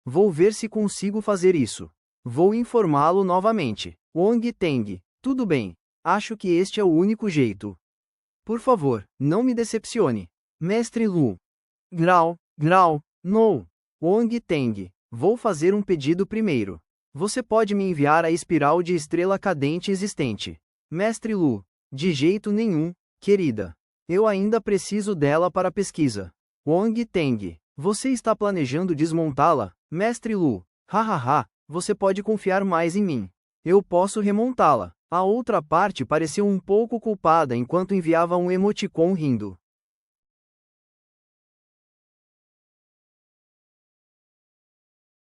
Vou ver se consigo fazer isso. Vou informá-lo novamente. Wong Teng, tudo bem. Acho que este é o único jeito. Por favor, não me decepcione. Mestre Lu. Grau, no. Wong Teng, vou fazer um pedido primeiro. Você pode me enviar a espiral de estrela cadente existente. Mestre Lu. De jeito nenhum, querida. Eu ainda preciso dela para pesquisa. Wong Teng, você está planejando desmontá-la? Mestre Lu. Hahaha, você pode confiar mais em mim. Eu posso remontá-la. A outra parte pareceu um pouco culpada enquanto enviava um emoticon rindo.